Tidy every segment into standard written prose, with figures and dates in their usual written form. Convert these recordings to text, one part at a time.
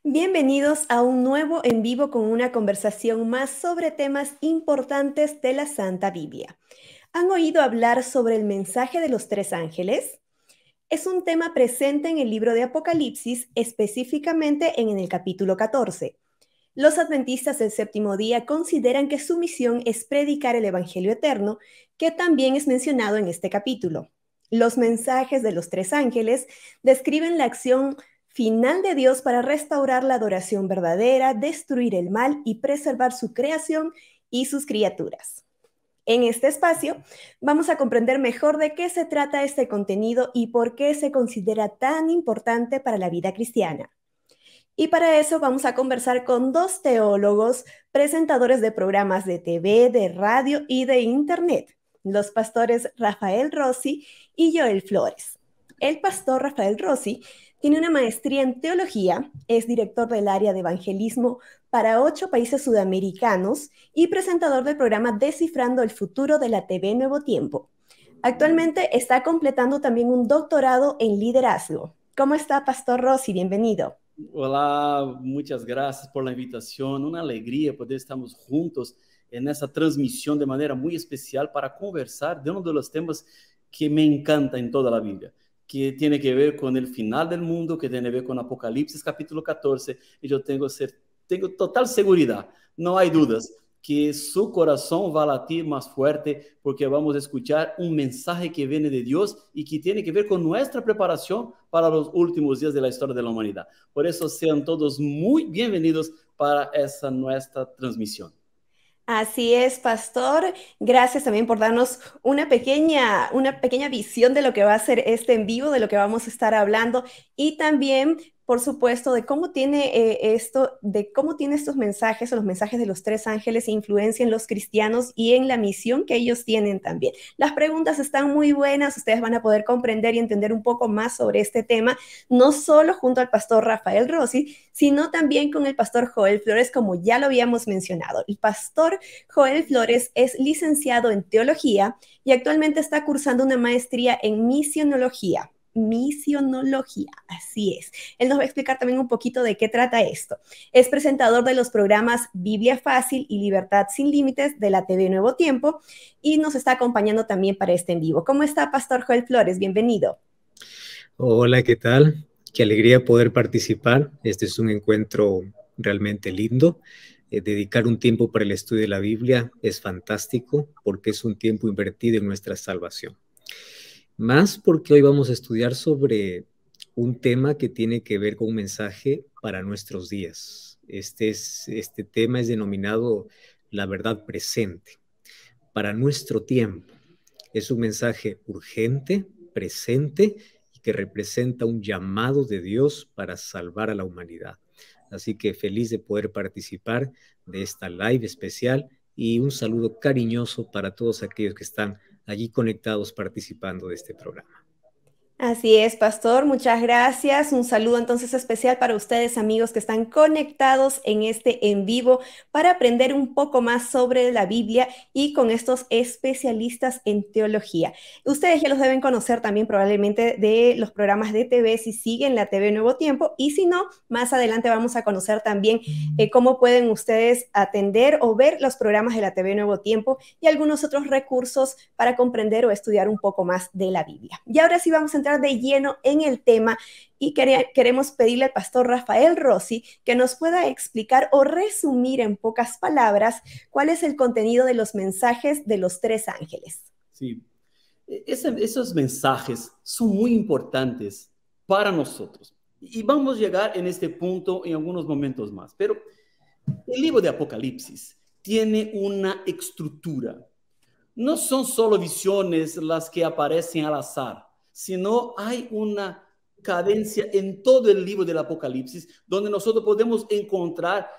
Bienvenidos a un nuevo en vivo con una conversación más sobre temas importantes de la Santa Biblia. ¿Han oído hablar sobre el mensaje de los tres ángeles? Es un tema presente en el libro de Apocalipsis, específicamente en el capítulo 14. Los adventistas del séptimo día consideran que su misión es predicar el Evangelio eterno, que también es mencionado en este capítulo. Los mensajes de los tres ángeles describen la acción final de Dios para restaurar la adoración verdadera, destruir el mal y preservar su creación y sus criaturas. En este espacio vamos a comprender mejor de qué se trata este contenido y por qué se considera tan importante para la vida cristiana. Y para eso vamos a conversar con dos teólogos, presentadores de programas de TV, de radio y de Internet, los pastores Rafael Rossi y Joel Flores. El pastor Rafael Rossi tiene una maestría en teología, es director del área de evangelismo para 8 países sudamericanos y presentador del programa Descifrando el futuro de la TV Nuevo Tiempo. Actualmente está completando también un doctorado en liderazgo. ¿Cómo está, Pastor Rossi? Bienvenido. Olá, muitas graças por la invitação. Uma alegria poder estarmos juntos nessa transmissão de maneira muito especial para conversar de um dos temas que me encanta em toda a Bíblia, que tem que ver com o final do mundo, que tem a ver com Apocalipse capítulo 14, e eu tenho total segurança, não há dúvidas, que su corazón va a latir más fuerte porque vamos a escuchar un mensaje que viene de Dios y que tiene que ver con nuestra preparación para los últimos días de la historia de la humanidad. Por eso sean todos muy bienvenidos para esa nuestra transmisión. Así es, pastor. Gracias también por darnos una pequeña visión de lo que va a ser este en vivo, de lo que vamos a estar hablando y también, por supuesto, de cómo tiene de cómo tiene estos mensajes o los mensajes de los tres ángeles influencia en los cristianos y en la misión que ellos tienen también. Las preguntas están muy buenas, ustedes van a poder comprender y entender un poco más sobre este tema, no solo junto al pastor Rafael Rossi, sino también con el pastor Joel Flores, como ya lo habíamos mencionado. El pastor Joel Flores es licenciado en teología y actualmente está cursando una maestría en misionología. Misionología, así es. Él nos va a explicar también un poquito de qué trata esto. Es presentador de los programas Biblia Fácil y Libertad Sin Límites de la TV Nuevo Tiempo y nos está acompañando también para este en vivo. ¿Cómo está, Pastor Joel Flores? Bienvenido. Hola, ¿qué tal? Qué alegría poder participar. Este es un encuentro realmente lindo. Dedicar un tiempo para el estudio de la Biblia es fantástico porque es un tiempo invertido en nuestra salvación. Más porque hoy vamos a estudiar sobre un tema que tiene que ver con un mensaje para nuestros días. Este tema es denominado la verdad presente. Para nuestro tiempo. Es un mensaje urgente, presente, que representa un llamado de Dios para salvar a la humanidad. Así que feliz de poder participar de esta live especial y un saludo cariñoso para todos aquellos que están allí conectados participando de este programa. Así es, pastor, muchas gracias. Un saludo entonces especial para ustedes, amigos que están conectados en este en vivo para aprender un poco más sobre la Biblia y con estos especialistas en teología. Ustedes ya los deben conocer también probablemente de los programas de TV si siguen la TV Nuevo Tiempo y si no, más adelante vamos a conocer también cómo pueden ustedes atender o ver los programas de la TV Nuevo Tiempo y algunos otros recursos para comprender o estudiar un poco más de la Biblia. Y ahora sí vamos a entrar de lleno en el tema y queremos pedirle al pastor Rafael Rossi que nos pueda explicar o resumir en pocas palabras cuál es el contenido de los mensajes de los tres ángeles. Sí, esos mensajes son muy importantes para nosotros y vamos a llegar en este punto en algunos momentos más, pero el libro de Apocalipsis tiene una estructura. No son solo visiones las que aparecen al azar, sino hay una cadencia en todo el libro del Apocalipsis donde nosotros podemos encontrar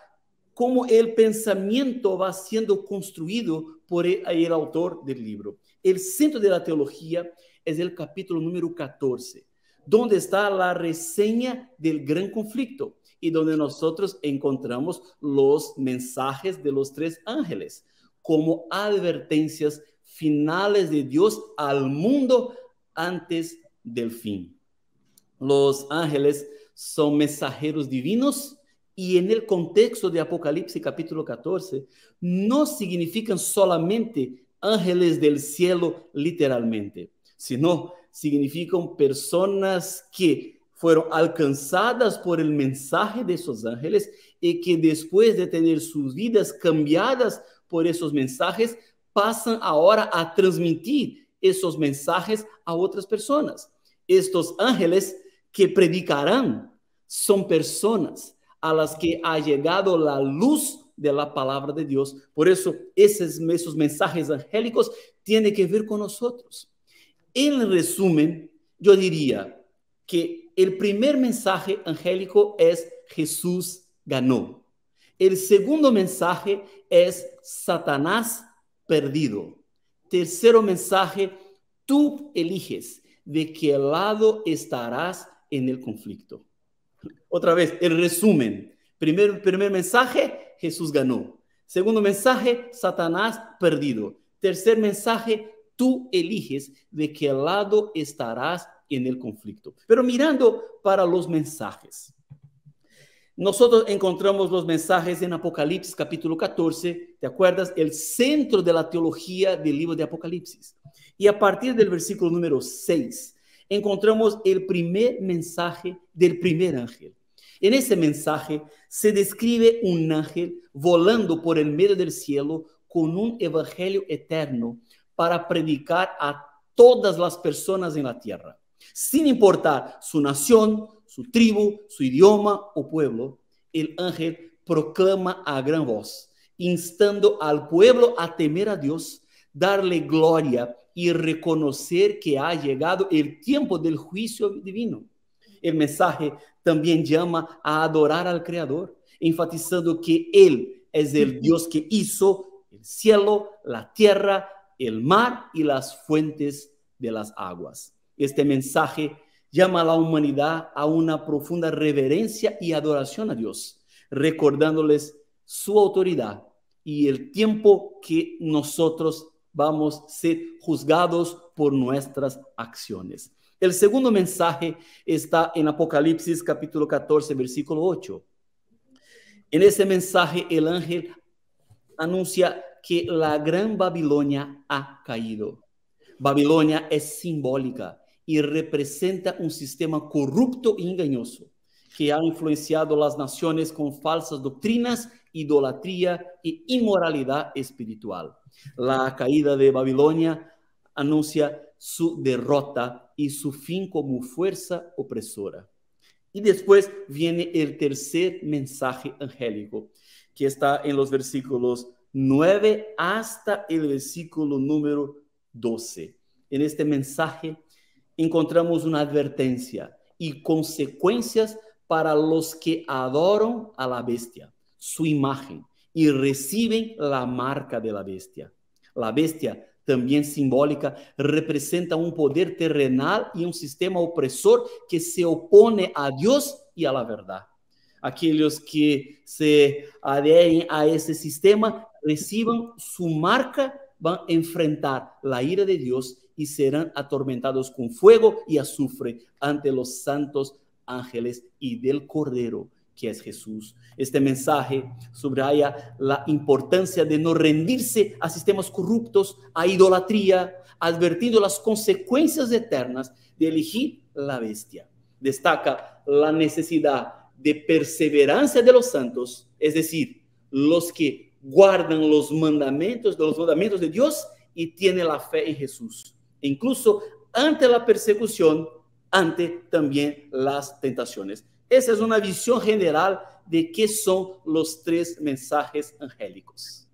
cómo el pensamiento va siendo construido por el autor del libro. El centro de la teología es el capítulo número 14, donde está la reseña del gran conflicto y donde nosotros encontramos los mensajes de los tres ángeles como advertencias finales de Dios al mundo antes del fin. Los ángeles son mensajeros divinos y en el contexto de Apocalipsis capítulo 14, no significan solamente ángeles del cielo literalmente, sino significan personas que fueron alcanzadas por el mensaje de esos ángeles y que después de tener sus vidas cambiadas por esos mensajes, pasan ahora a transmitir esos mensajes a otras personas. Estos ángeles que predicarán son personas a las que ha llegado la luz de la palabra de Dios. Por eso esos mensajes angélicos tienen que ver con nosotros. En resumen, yo diría que el primer mensaje angélico es Jesús ganó. El segundo mensaje es Satanás perdido. Tercero mensaje, tú eliges de qué lado estarás en el conflicto. Otra vez, el resumen. Primer mensaje, Jesús ganó. Segundo mensaje, Satanás perdido. Tercer mensaje, tú eliges de qué lado estarás en el conflicto. Pero mirando para los mensajes. Nosotros encontramos los mensajes en Apocalipsis capítulo 14, ¿te acuerdas? El centro de la teología del libro de Apocalipsis. Y a partir del versículo número 6, encontramos el primer mensaje del primer ángel. En ese mensaje se describe un ángel volando por el medio del cielo con un evangelio eterno para predicar a todas las personas en la tierra, sin importar su nación, su tribu, su idioma o pueblo. El ángel proclama a gran voz, instando al pueblo a temer a Dios, darle gloria y reconocer que ha llegado el tiempo del juicio divino. El mensaje también llama a adorar al Creador, enfatizando que Él es el Dios que hizo el cielo, la tierra, el mar y las fuentes de las aguas. Este mensaje llama a la humanidad a una profunda reverencia y adoración a Dios, recordándoles su autoridad y el tiempo que nosotros vamos a ser juzgados por nuestras acciones. El segundo mensaje está en Apocalipsis capítulo 14, versículo 8. En ese mensaje el ángel anuncia que la gran Babilonia ha caído. Babilonia es simbólica y representa un sistema corrupto y engañoso que ha influenciado las naciones con falsas doctrinas, idolatría e inmoralidad espiritual. La caída de Babilonia anuncia su derrota y su fin como fuerza opresora. Y después viene el tercer mensaje angélico, que está en los versículos 9 hasta el versículo número 12. En este mensaje encontramos una advertencia y consecuencias para los que adoran a la bestia, su imagen, y reciben la marca de la bestia. La bestia, también simbólica, representa un poder terrenal y un sistema opresor que se opone a Dios y a la verdad. Aquellos que se adhieren a ese sistema reciban su marca, van a enfrentar la ira de Dios y serán atormentados con fuego y azufre ante los santos ángeles y del Cordero, que es Jesús. Este mensaje subraya la importancia de no rendirse a sistemas corruptos, a idolatría, advirtiendo las consecuencias eternas de elegir la bestia. Destaca la necesidad de perseverancia de los santos, es decir, los que guardan los mandamientos de Dios y tienen la fe en Jesús, incluso ante la persecución, ante también las tentaciones. Esa es una visión general de qué son los tres mensajes angélicos.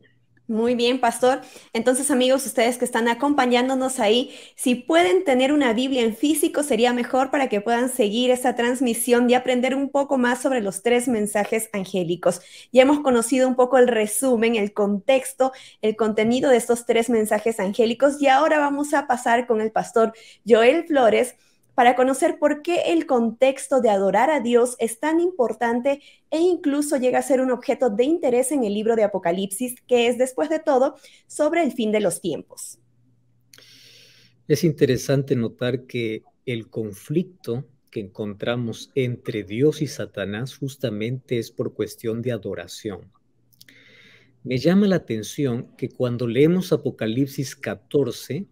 Muy bien, pastor. Entonces, amigos, ustedes que están acompañándonos ahí, si pueden tener una Biblia en físico, sería mejor para que puedan seguir esa transmisión y aprender un poco más sobre los tres mensajes angélicos. Ya hemos conocido un poco el resumen, el contexto, el contenido de estos tres mensajes angélicos y ahora vamos a pasar con el pastor Joel Flores para conocer por qué el contexto de adorar a Dios es tan importante e incluso llega a ser un objeto de interés en el libro de Apocalipsis, que es, después de todo, sobre el fin de los tiempos. Es interesante notar que el conflicto que encontramos entre Dios y Satanás justamente es por cuestión de adoración. Me llama la atención que cuando leemos Apocalipsis 14,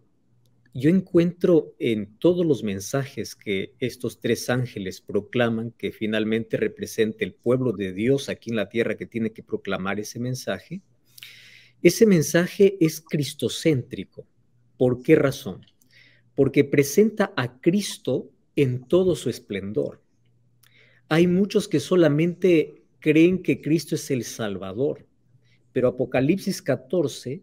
yo encuentro en todos los mensajes que estos tres ángeles proclaman, que finalmente representa el pueblo de Dios aquí en la tierra que tiene que proclamar ese mensaje es cristocéntrico. ¿Por qué razón? Porque presenta a Cristo en todo su esplendor. Hay muchos que solamente creen que Cristo es el Salvador, pero Apocalipsis 14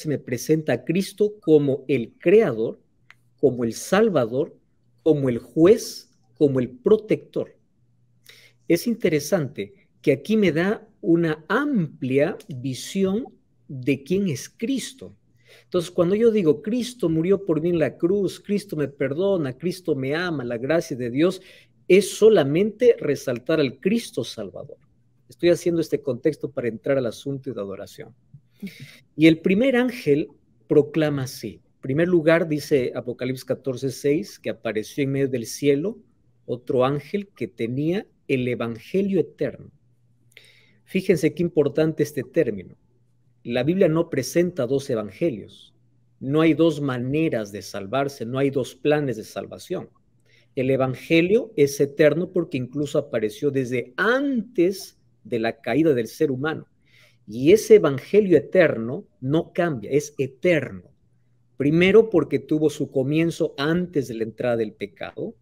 me presenta a Cristo como el Creador, como el Salvador, como el juez, como el protector. Es interesante que aquí me da una amplia visión de quién es Cristo. Entonces, cuando yo digo, Cristo murió por mí en la cruz, Cristo me perdona, Cristo me ama, la gracia de Dios, es solamente resaltar al Cristo Salvador. Estoy haciendo este contexto para entrar al asunto de adoración. Y el primer ángel proclama así. En primer lugar, dice Apocalipsis 14:6, que apareció en medio del cielo otro ángel que tenía el evangelio eterno. Fíjense qué importante este término. La Biblia no presenta dos evangelios. No hay dos maneras de salvarse, no hay dos planes de salvación. El evangelio es eterno porque incluso apareció desde antes de la caída del ser humano. Y ese evangelio eterno no cambia, es eterno. Primero, porque tuvo su comienzo antes de la entrada del pecado.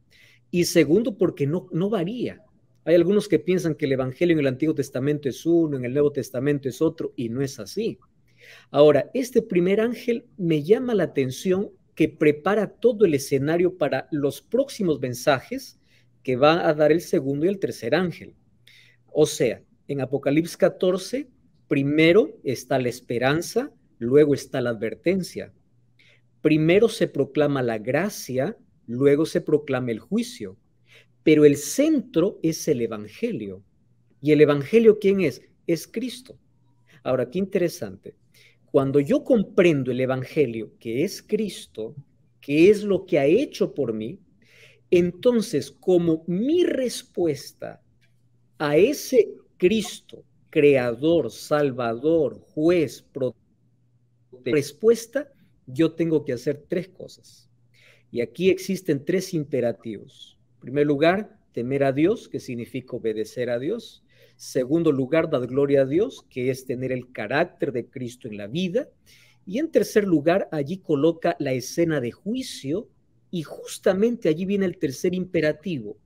Y segundo, porque no varía. Hay algunos que piensan que el evangelio en el Antiguo Testamento es uno, en el Nuevo Testamento es otro, y no es así. Ahora, este primer ángel me llama la atención que prepara todo el escenario para los próximos mensajes que va a dar el segundo y el tercer ángel. O sea, en Apocalipsis 14, primero está la esperanza, luego está la advertencia. Primero se proclama la gracia, luego se proclama el juicio. Pero el centro es el evangelio. ¿Y el evangelio quién es? Es Cristo. Ahora, qué interesante. Cuando yo comprendo el evangelio, que es Cristo, que es lo que ha hecho por mí, entonces como mi respuesta a ese Cristo, creador, salvador, juez, respuesta, yo tengo que hacer tres cosas. Y aquí existen tres imperativos. En primer lugar, temer a Dios, que significa obedecer a Dios. Segundo lugar, dar gloria a Dios, que es tener el carácter de Cristo en la vida. Y en tercer lugar, allí coloca la escena de juicio y justamente allí viene el tercer imperativo.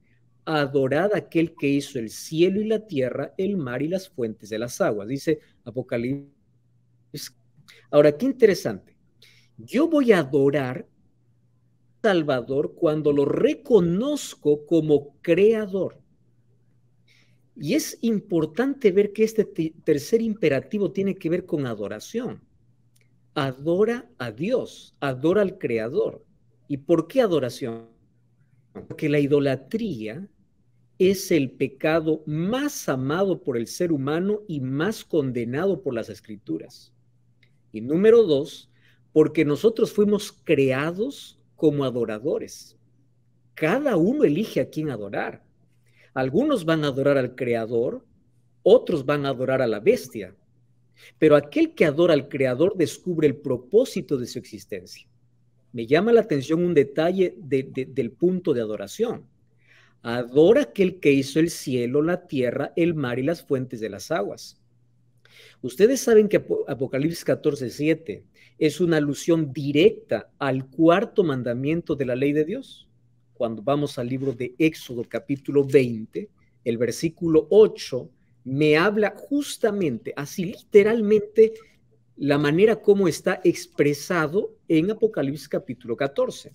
Adorad a aquel que hizo el cielo y la tierra, el mar y las fuentes de las aguas, dice Apocalipsis. Ahora, qué interesante. Yo voy a adorar Salvador cuando lo reconozco como creador. Y es importante ver que este tercer imperativo tiene que ver con adoración. Adora a Dios, adora al creador. ¿Y por qué adoración? Porque la idolatría es el pecado más amado por el ser humano y más condenado por las Escrituras. Y número dos, porque nosotros fuimos creados como adoradores. Cada uno elige a quién adorar. Algunos van a adorar al Creador, otros van a adorar a la bestia. Pero aquel que adora al Creador descubre el propósito de su existencia. Me llama la atención un detalle del punto de adoración. Adora aquel que hizo el cielo, la tierra, el mar y las fuentes de las aguas. Ustedes saben que Apocalipsis 14:7 es una alusión directa al cuarto mandamiento de la ley de Dios. Cuando vamos al libro de Éxodo capítulo 20, el versículo 8 me habla justamente, así literalmente, la manera como está expresado en Apocalipsis capítulo 14.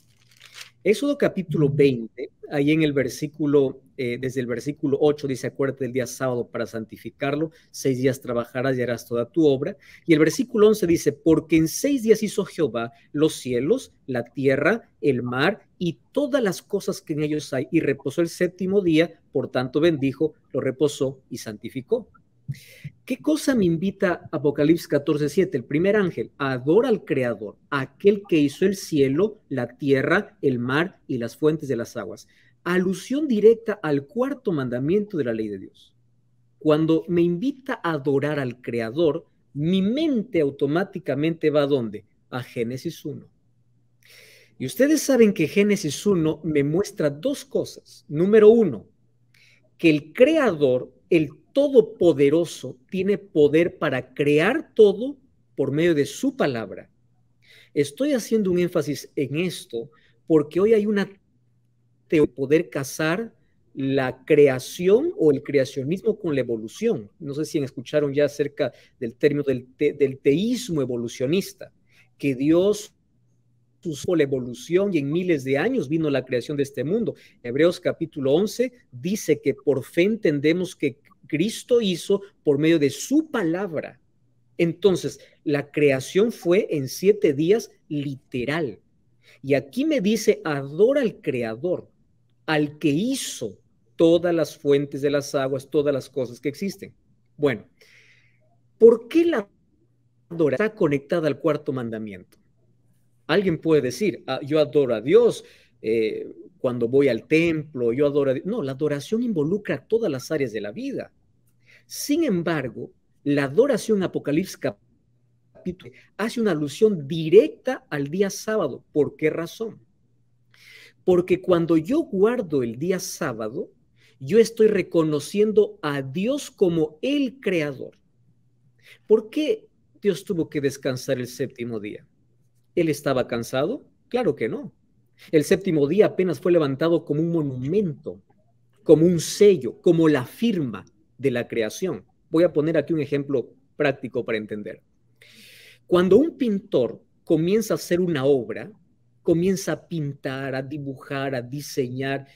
Éxodo capítulo 20, ahí en el versículo, desde el versículo 8 dice, acuérdate del día sábado para santificarlo, 6 días trabajarás y harás toda tu obra. Y el versículo 11 dice, porque en 6 días hizo Jehová los cielos, la tierra, el mar y todas las cosas que en ellos hay, y reposó el séptimo día, por tanto bendijo, lo reposó y santificó. ¿Qué cosa me invita Apocalipsis 14:7? El primer ángel: adora al Creador, aquel que hizo el cielo, la tierra, el mar y las fuentes de las aguas. Alusión directa al cuarto mandamiento de la ley de Dios. Cuando me invita a adorar al Creador, mi mente automáticamente va ¿a dónde? A Génesis 1. Y ustedes saben que Génesis 1 me muestra dos cosas. Número uno, que el Creador, el Todopoderoso, tiene poder para crear todo por medio de su palabra. Estoy haciendo un énfasis en esto porque hoy hay una teoría de poder casar la creación o el creacionismo con la evolución. No sé si escucharon ya acerca del término del teísmo evolucionista, que Dios usó la evolución y en miles de años vino la creación de este mundo. Hebreos capítulo 11 dice que por fe entendemos que Cristo hizo por medio de su palabra. Entonces, la creación fue en 7 días literal. Y aquí me dice, adora al Creador, al que hizo todas las fuentes de las aguas, todas las cosas que existen. Bueno, ¿por qué la adoración está conectada al cuarto mandamiento? Alguien puede decir, yo adoro a Dios cuando voy al templo, yo adoro a Dios. No, la adoración involucra todas las áreas de la vida. Sin embargo, la adoración Apocalipsis capítulo hace una alusión directa al día sábado. ¿Por qué razón? Porque cuando yo guardo el día sábado, yo estoy reconociendo a Dios como el creador. ¿Por qué Dios tuvo que descansar el séptimo día? ¿Él estaba cansado? Claro que no. El séptimo día apenas fue levantado como un monumento, como un sello, como la firma de la creación. Voy a poner aquí un ejemplo práctico para entender. Cuando un pintor comienza a hacer una obra, comienza a pintar, a dibujar, a diseñar,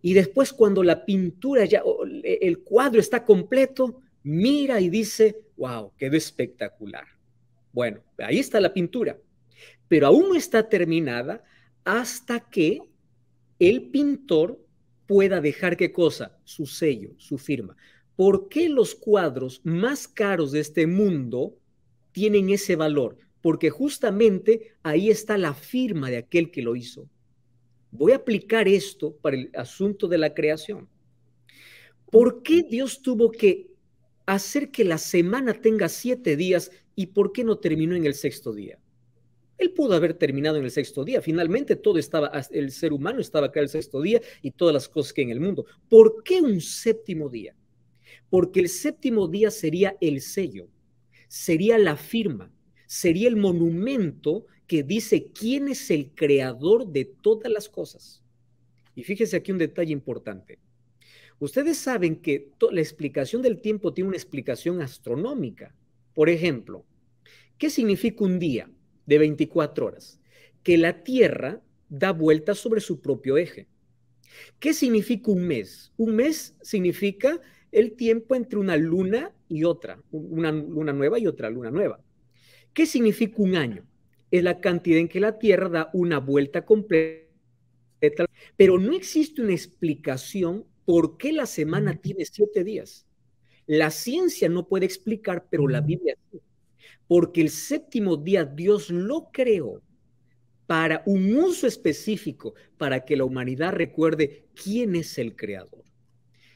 y después cuando la pintura ya, el cuadro está completo, mira y dice, wow, quedó espectacular. Bueno, ahí está la pintura, pero aún no está terminada hasta que el pintor pueda dejar ¿qué cosa? Su sello, su firma. ¿Por qué los cuadros más caros de este mundo tienen ese valor? Porque justamente ahí está la firma de aquel que lo hizo. Voy a aplicar esto para el asunto de la creación. ¿Por qué Dios tuvo que hacer que la semana tenga 7 días y por qué no terminó en el sexto día? Él pudo haber terminado en el sexto día. Finalmente todo estaba, el ser humano estaba acá el sexto día y todas las cosas que en el mundo. ¿Por qué un séptimo día? Porque el séptimo día sería el sello, sería la firma, sería el monumento que dice quién es el creador de todas las cosas. Y fíjese aquí un detalle importante. Ustedes saben que la explicación del tiempo tiene una explicación astronómica. Por ejemplo, ¿qué significa un día de 24 horas? Que la Tierra da vueltas sobre su propio eje. ¿Qué significa un mes? Un mes significa el tiempo entre una luna y otra, una luna nueva y otra luna nueva. ¿Qué significa un año? Es la cantidad en que la Tierra da una vuelta completa, pero no existe una explicación por qué la semana tiene 7 días. La ciencia no puede explicar, pero la Biblia sí. Porque el séptimo día Dios lo creó para un uso específico, para que la humanidad recuerde quién es el creador.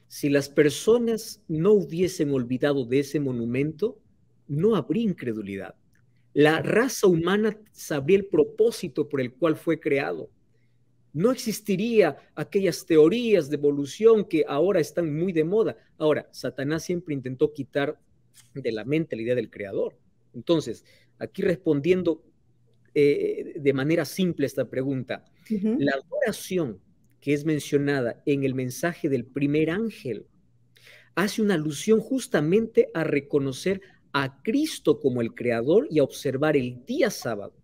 Si las personas no hubiesen olvidado de ese monumento, no habría incredulidad. La raza humana sabría el propósito por el cual fue creado. No existiría aquellas teorías de evolución que ahora están muy de moda. Ahora, Satanás siempre intentó quitar de la mente la idea del creador. Entonces, aquí respondiendo de manera simple esta pregunta, la adoración que es mencionada en el mensaje del primer ángel hace una alusión justamente a reconocer a Cristo como el creador y a observar el día sábado.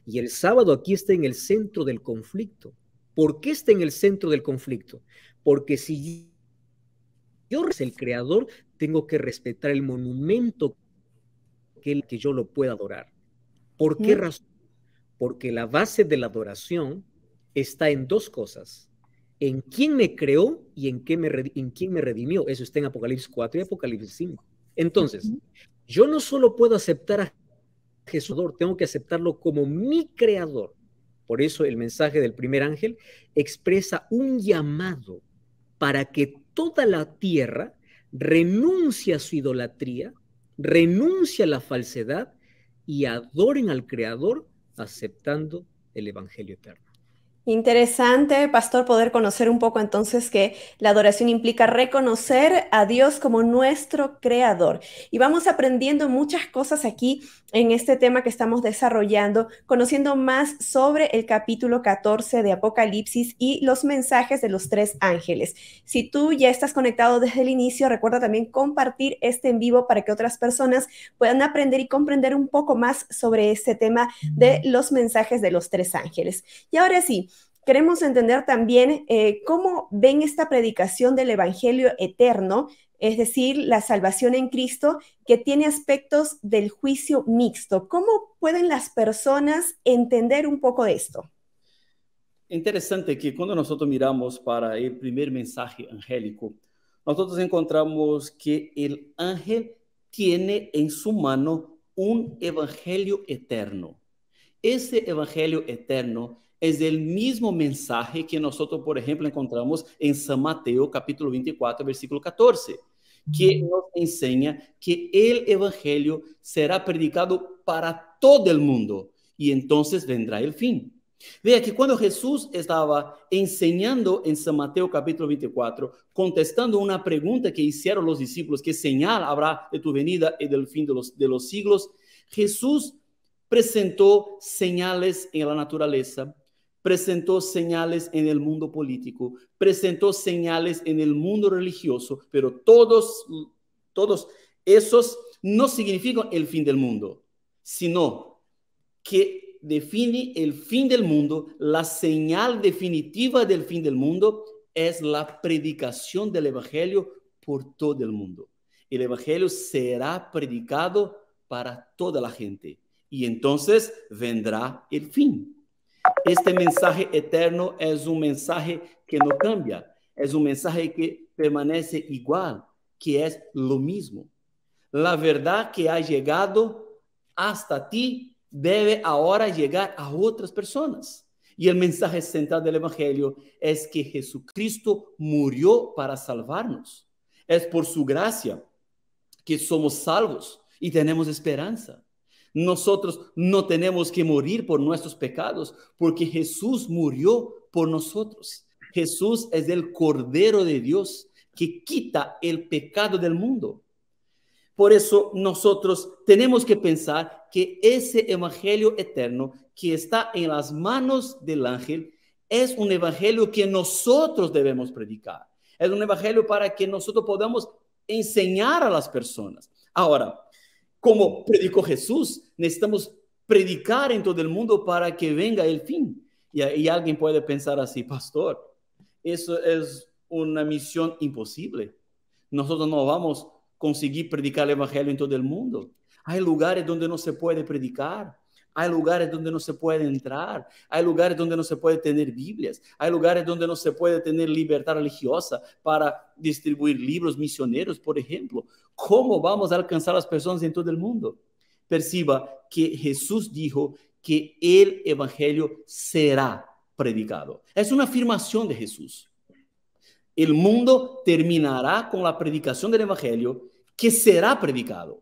Y el sábado aquí está en el centro del conflicto. ¿Por qué está en el centro del conflicto? Porque si yo soy el creador, tengo que respetar el monumento que yo lo pueda adorar. ¿Por qué razón? Porque la base de la adoración está en dos cosas: en quién me creó y en quién me redimió. Eso está en Apocalipsis 4 y Apocalipsis 5. Entonces, yo no solo puedo aceptar a Jesús, tengo que aceptarlo como mi creador. Por eso el mensaje del primer ángel expresa un llamado para que toda la tierra renuncie a su idolatría, renuncie a la falsedad y adoren al Creador aceptando el Evangelio eterno. Interesante, pastor, poder conocer un poco entonces que la adoración implica reconocer a Dios como nuestro creador. Y vamos aprendiendo muchas cosas aquí en este tema que estamos desarrollando, conociendo más sobre el capítulo 14 de Apocalipsis y los mensajes de los tres ángeles. Si tú ya estás conectado desde el inicio, recuerda también compartir este en vivo para que otras personas puedan aprender y comprender un poco más sobre este tema de los mensajes de los tres ángeles. Y ahora sí, queremos entender también cómo ven esta predicación del Evangelio eterno, es decir, la salvación en Cristo, que tiene aspectos del juicio mixto. ¿Cómo pueden las personas entender un poco de esto? Interesante que cuando nosotros miramos para el primer mensaje angélico, nosotros encontramos que el ángel tiene en su mano un evangelio eterno. Ese evangelio eterno es el mismo mensaje que nosotros, por ejemplo, encontramos en San Mateo, capítulo 24, versículo 14, que nos enseña que el evangelio será predicado para todo el mundo y entonces vendrá el fin. Vea que cuando Jesús estaba enseñando en San Mateo capítulo 24, contestando una pregunta que hicieron los discípulos, ¿qué señal habrá de tu venida y del fin de los siglos? Jesús presentó señales en la naturaleza, presentó señales en el mundo político, presentó señales en el mundo religioso, pero todos esos no significan el fin del mundo, sino que define el fin del mundo. La señal definitiva del fin del mundo es la predicación del evangelio por todo el mundo. El evangelio será predicado para toda la gente y entonces vendrá el fin. Este mensaje eterno es un mensaje que no cambia, es un mensaje que permanece igual, que es lo mismo. La verdad que ha llegado hasta ti debe ahora llegar a otras personas. Y el mensaje central del evangelio es que Jesucristo murió para salvarnos. Es por su gracia que somos salvos y tenemos esperanza. Nosotros no tenemos que morir por nuestros pecados porque Jesús murió por nosotros. Jesús es el Cordero de Dios que quita el pecado del mundo. Por eso nosotros tenemos que pensar que ese evangelio eterno que está en las manos del ángel es un evangelio que nosotros debemos predicar. Es un evangelio para que nosotros podamos enseñar a las personas. Ahora, como predicó Jesús, necesitamos predicar en todo el mundo para que venga el fin. Y alguien puede pensar así, pastor, eso es una misión imposible. Nosotros no vamos a conseguir predicar el evangelio en todo el mundo. Hay lugares donde no se puede predicar. Hay lugares donde no se puede entrar. Hay lugares donde no se puede tener Biblias. Hay lugares donde no se puede tener libertad religiosa para distribuir libros misioneros, por ejemplo. ¿Cómo vamos a alcanzar a las personas en todo el mundo? Perciba que Jesús dijo que el evangelio será predicado. Es una afirmación de Jesús. El mundo terminará con la predicación del evangelio que será predicado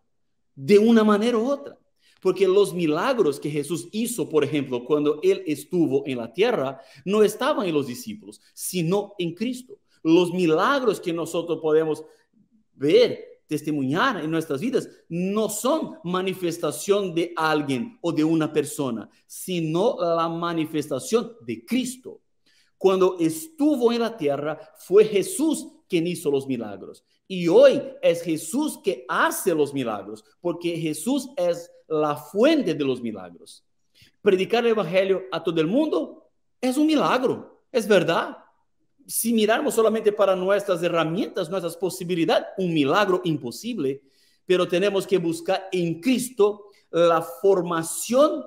de una manera u otra. Porque los milagros que Jesús hizo, por ejemplo, cuando Él estuvo en la tierra, no estaban en los discípulos, sino en Cristo. Los milagros que nosotros podemos ver, testimoniar en nuestras vidas, no son manifestación de alguien o de una persona, sino la manifestación de Cristo. Cuando estuvo en la tierra, fue Jesús quien hizo los milagros. Y hoy es Jesús que hace los milagros, porque Jesús es la fuente de los milagros. Predicar el evangelio a todo el mundo es un milagro, es verdad. Si mirarmos solamente para nuestras herramientas, nuestras posibilidades, un milagro imposible, pero tenemos que buscar en Cristo la formación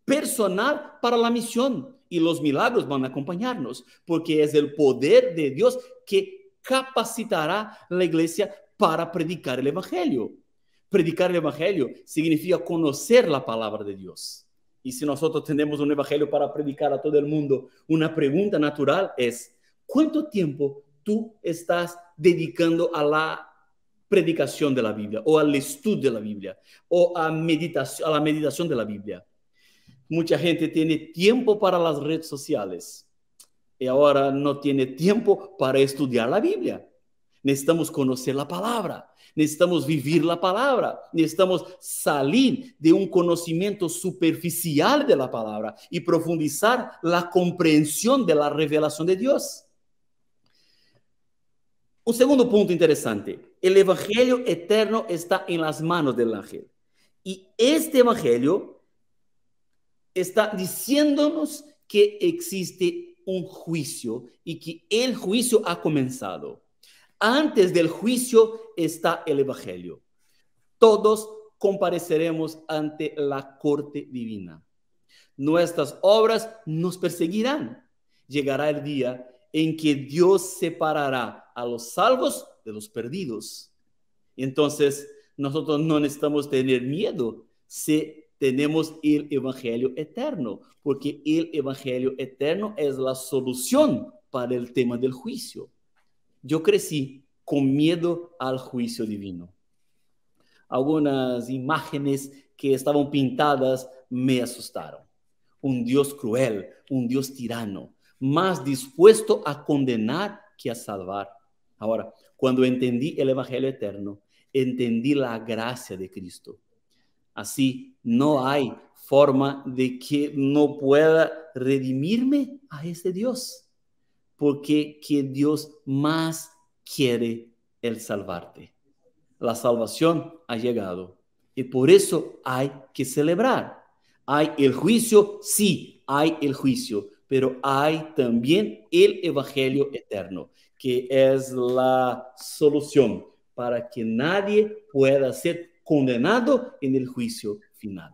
personal para la misión y los milagros van a acompañarnos, porque es el poder de Dios que capacitará la iglesia para predicar el Evangelio. Predicar el Evangelio significa conocer la palabra de Dios. Y si nosotros tenemos un Evangelio para predicar a todo el mundo, una pregunta natural es, ¿cuánto tiempo tú estás dedicando a la predicación de la Biblia o al estudio de la Biblia o a la meditación de la Biblia? Mucha gente tiene tiempo para las redes sociales y ahora no tiene tiempo para estudiar la Biblia. Necesitamos conocer la palabra, necesitamos vivir la palabra, necesitamos salir de un conocimiento superficial de la palabra y profundizar la comprensión de la revelación de Dios. Un segundo punto interesante, el Evangelio eterno está en las manos del ángel. Y este Evangelio está diciéndonos que existe un juicio y que el juicio ha comenzado. Antes del juicio está el Evangelio. Todos compareceremos ante la corte divina. Nuestras obras nos perseguirán. Llegará el día en que Dios separará a los salvos de los perdidos. Entonces, nosotros no necesitamos tener miedo si tenemos el Evangelio eterno, porque el Evangelio eterno es la solución para el tema del juicio. Yo crecí con miedo al juicio divino. Algunas imágenes que estaban pintadas me asustaron. Un Dios cruel, un Dios tirano, más dispuesto a condenar que a salvar. Ahora, cuando entendí el Evangelio eterno, entendí la gracia de Cristo. Así, no hay forma de que no pueda redimirme a ese Dios, porque que Dios más quiere el salvarte. La salvación ha llegado y por eso hay que celebrar. Hay el juicio, sí, hay el juicio, pero hay también el Evangelio eterno, que es la solución para que nadie pueda ser condenado en el juicio final.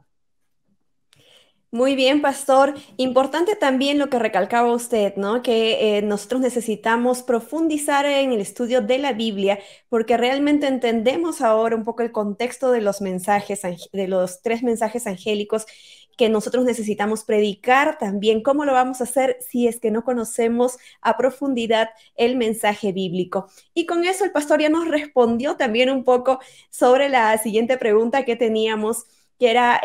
Muy bien, pastor. Importante también lo que recalcaba usted, ¿no? Que nosotros necesitamos profundizar en el estudio de la Biblia porque realmente entendemos ahora un poco el contexto de los mensajes, de los 3 mensajes angélicos que nosotros necesitamos predicar también. ¿Cómo lo vamos a hacer si es que no conocemos a profundidad el mensaje bíblico? Y con eso el pastor ya nos respondió también un poco sobre la siguiente pregunta que teníamos, que era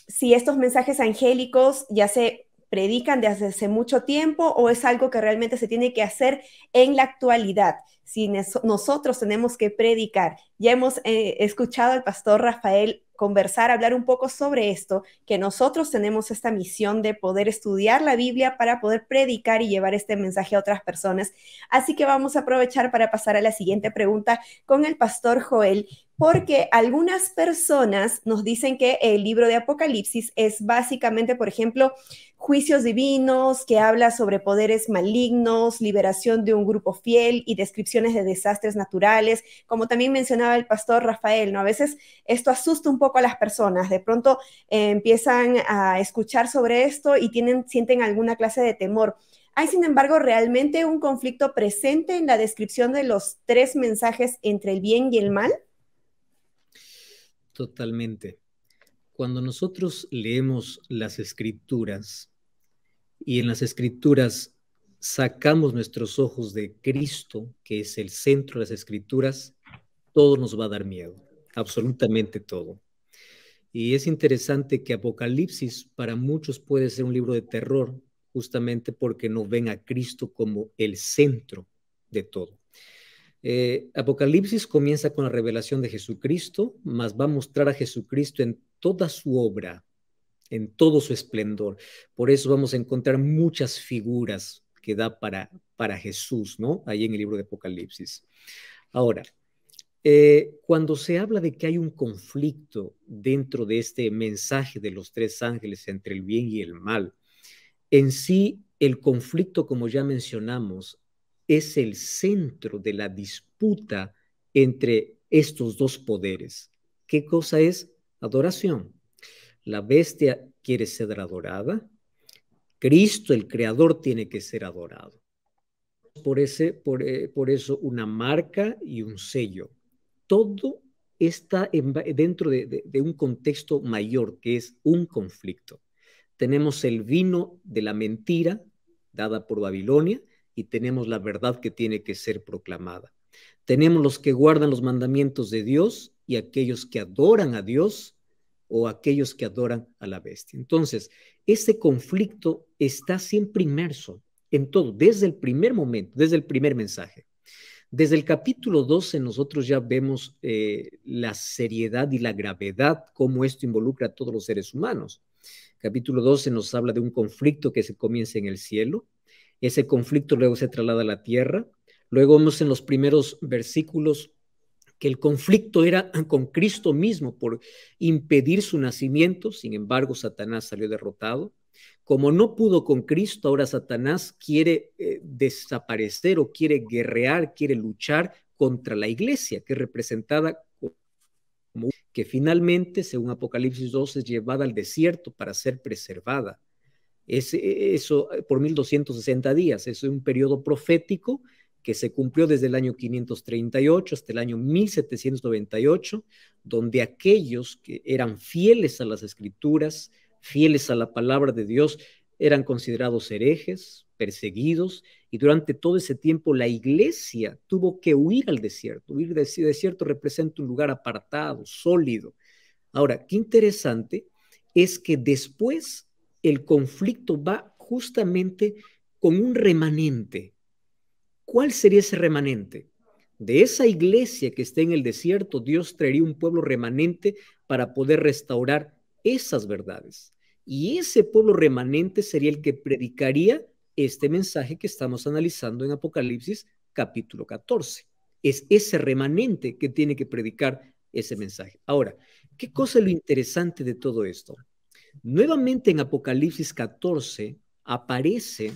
si estos mensajes angélicos ya se predican desde hace mucho tiempo o es algo que realmente se tiene que hacer en la actualidad. Si nosotros tenemos que predicar, ya hemos escuchado al pastor Rafael conversar, hablar un poco sobre esto, que nosotros tenemos esta misión de poder estudiar la Biblia para poder predicar y llevar este mensaje a otras personas. Así que vamos a aprovechar para pasar a la siguiente pregunta con el pastor Joel, porque algunas personas nos dicen que el libro de Apocalipsis es básicamente, por ejemplo, juicios divinos, que habla sobre poderes malignos, liberación de un grupo fiel y descripciones de desastres naturales, como también mencionaba el pastor Rafael, ¿no? A veces esto asusta un poco a las personas, de pronto empiezan a escuchar sobre esto y sienten alguna clase de temor. ¿Hay, sin embargo, realmente un conflicto presente en la descripción de los 3 mensajes entre el bien y el mal? Totalmente. Cuando nosotros leemos las Escrituras y en las Escrituras sacamos nuestros ojos de Cristo, que es el centro de las Escrituras, todo nos va a dar miedo, absolutamente todo. Y es interesante que Apocalipsis para muchos puede ser un libro de terror, justamente porque no ven a Cristo como el centro de todo. Apocalipsis comienza con la revelación de Jesucristo, mas va a mostrar a Jesucristo en toda su obra, en todo su esplendor. Por eso vamos a encontrar muchas figuras que da para Jesús, ¿no? Ahí en el libro de Apocalipsis. Ahora, cuando se habla de que hay un conflicto dentro de este mensaje de los 3 ángeles entre el bien y el mal, en sí el conflicto, como ya mencionamos, es el centro de la disputa entre estos 2 poderes. ¿Qué cosa es? Adoración. La bestia quiere ser adorada. Cristo, el Creador, tiene que ser adorado. Por eso una marca y un sello. todo está dentro de un contexto mayor, que es un conflicto. Tenemos el vino de la mentira dada por Babilonia y tenemos la verdad que tiene que ser proclamada. Tenemos los que guardan los mandamientos de Dios y aquellos que adoran a Dios o aquellos que adoran a la bestia. Entonces, ese conflicto está siempre inmerso en todo, desde el primer momento, desde el primer mensaje. Desde el capítulo 12 nosotros ya vemos la seriedad y la gravedad, cómo esto involucra a todos los seres humanos. Capítulo 12 nos habla de un conflicto que se comienza en el cielo. Ese conflicto luego se traslada a la tierra. Luego vemos en los primeros versículos que el conflicto era con Cristo mismo por impedir su nacimiento. Sin embargo, Satanás salió derrotado. Como no pudo con Cristo, ahora Satanás quiere desaparecer o quiere guerrear, quiere luchar contra la iglesia, que es representada como que finalmente, según Apocalipsis 12, es llevada al desierto para ser preservada. Eso por 1260 días, es un periodo profético que se cumplió desde el año 538 hasta el año 1798, donde aquellos que eran fieles a las escrituras, fieles a la palabra de Dios, eran considerados herejes, perseguidos, y durante todo ese tiempo la iglesia tuvo que huir al desierto. Huir del desierto representa un lugar apartado, sólido. Ahora, qué interesante es que después el conflicto va justamente con un remanente. ¿Cuál sería ese remanente? De esa iglesia que está en el desierto, Dios traería un pueblo remanente para poder restaurar esas verdades. Y ese pueblo remanente sería el que predicaría este mensaje que estamos analizando en Apocalipsis capítulo 14. Es ese remanente que tiene que predicar ese mensaje. Ahora, ¿qué cosa es lo interesante de todo esto? Nuevamente en Apocalipsis 14 aparece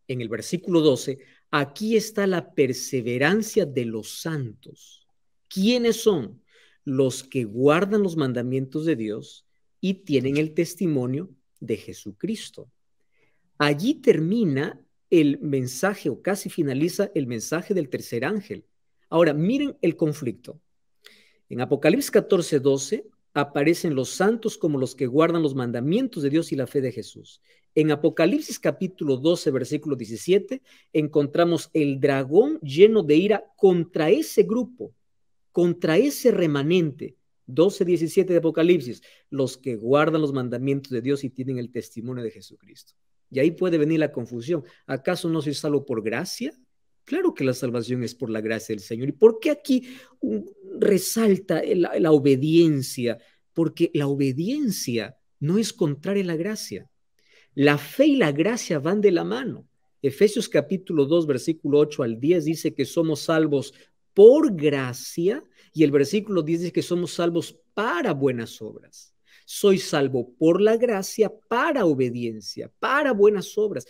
en el versículo 12, aquí está la perseverancia de los santos. ¿Quiénes son? Los que guardan los mandamientos de Dios y tienen el testimonio de Jesucristo. Allí termina el mensaje o casi finaliza el mensaje del tercer ángel. Ahora, miren el conflicto. En Apocalipsis 14, 12 aparecen los santos como los que guardan los mandamientos de Dios y la fe de Jesús. En Apocalipsis capítulo 12, versículo 17, encontramos el dragón lleno de ira contra ese grupo, contra ese remanente. 12, 17 de Apocalipsis, los que guardan los mandamientos de Dios y tienen el testimonio de Jesucristo. Y ahí puede venir la confusión. ¿Acaso no soy salvo por gracia? Claro que la salvación es por la gracia del Señor. ¿Y por qué aquí resalta la obediencia? Porque la obediencia no es contraria a la gracia. La fe y la gracia van de la mano. Efesios capítulo 2, versículo 8 al 10 dice que somos salvos por gracia y el versículo 10 dice que somos salvos para buenas obras. Soy salvo por la gracia para obediencia, para buenas obras.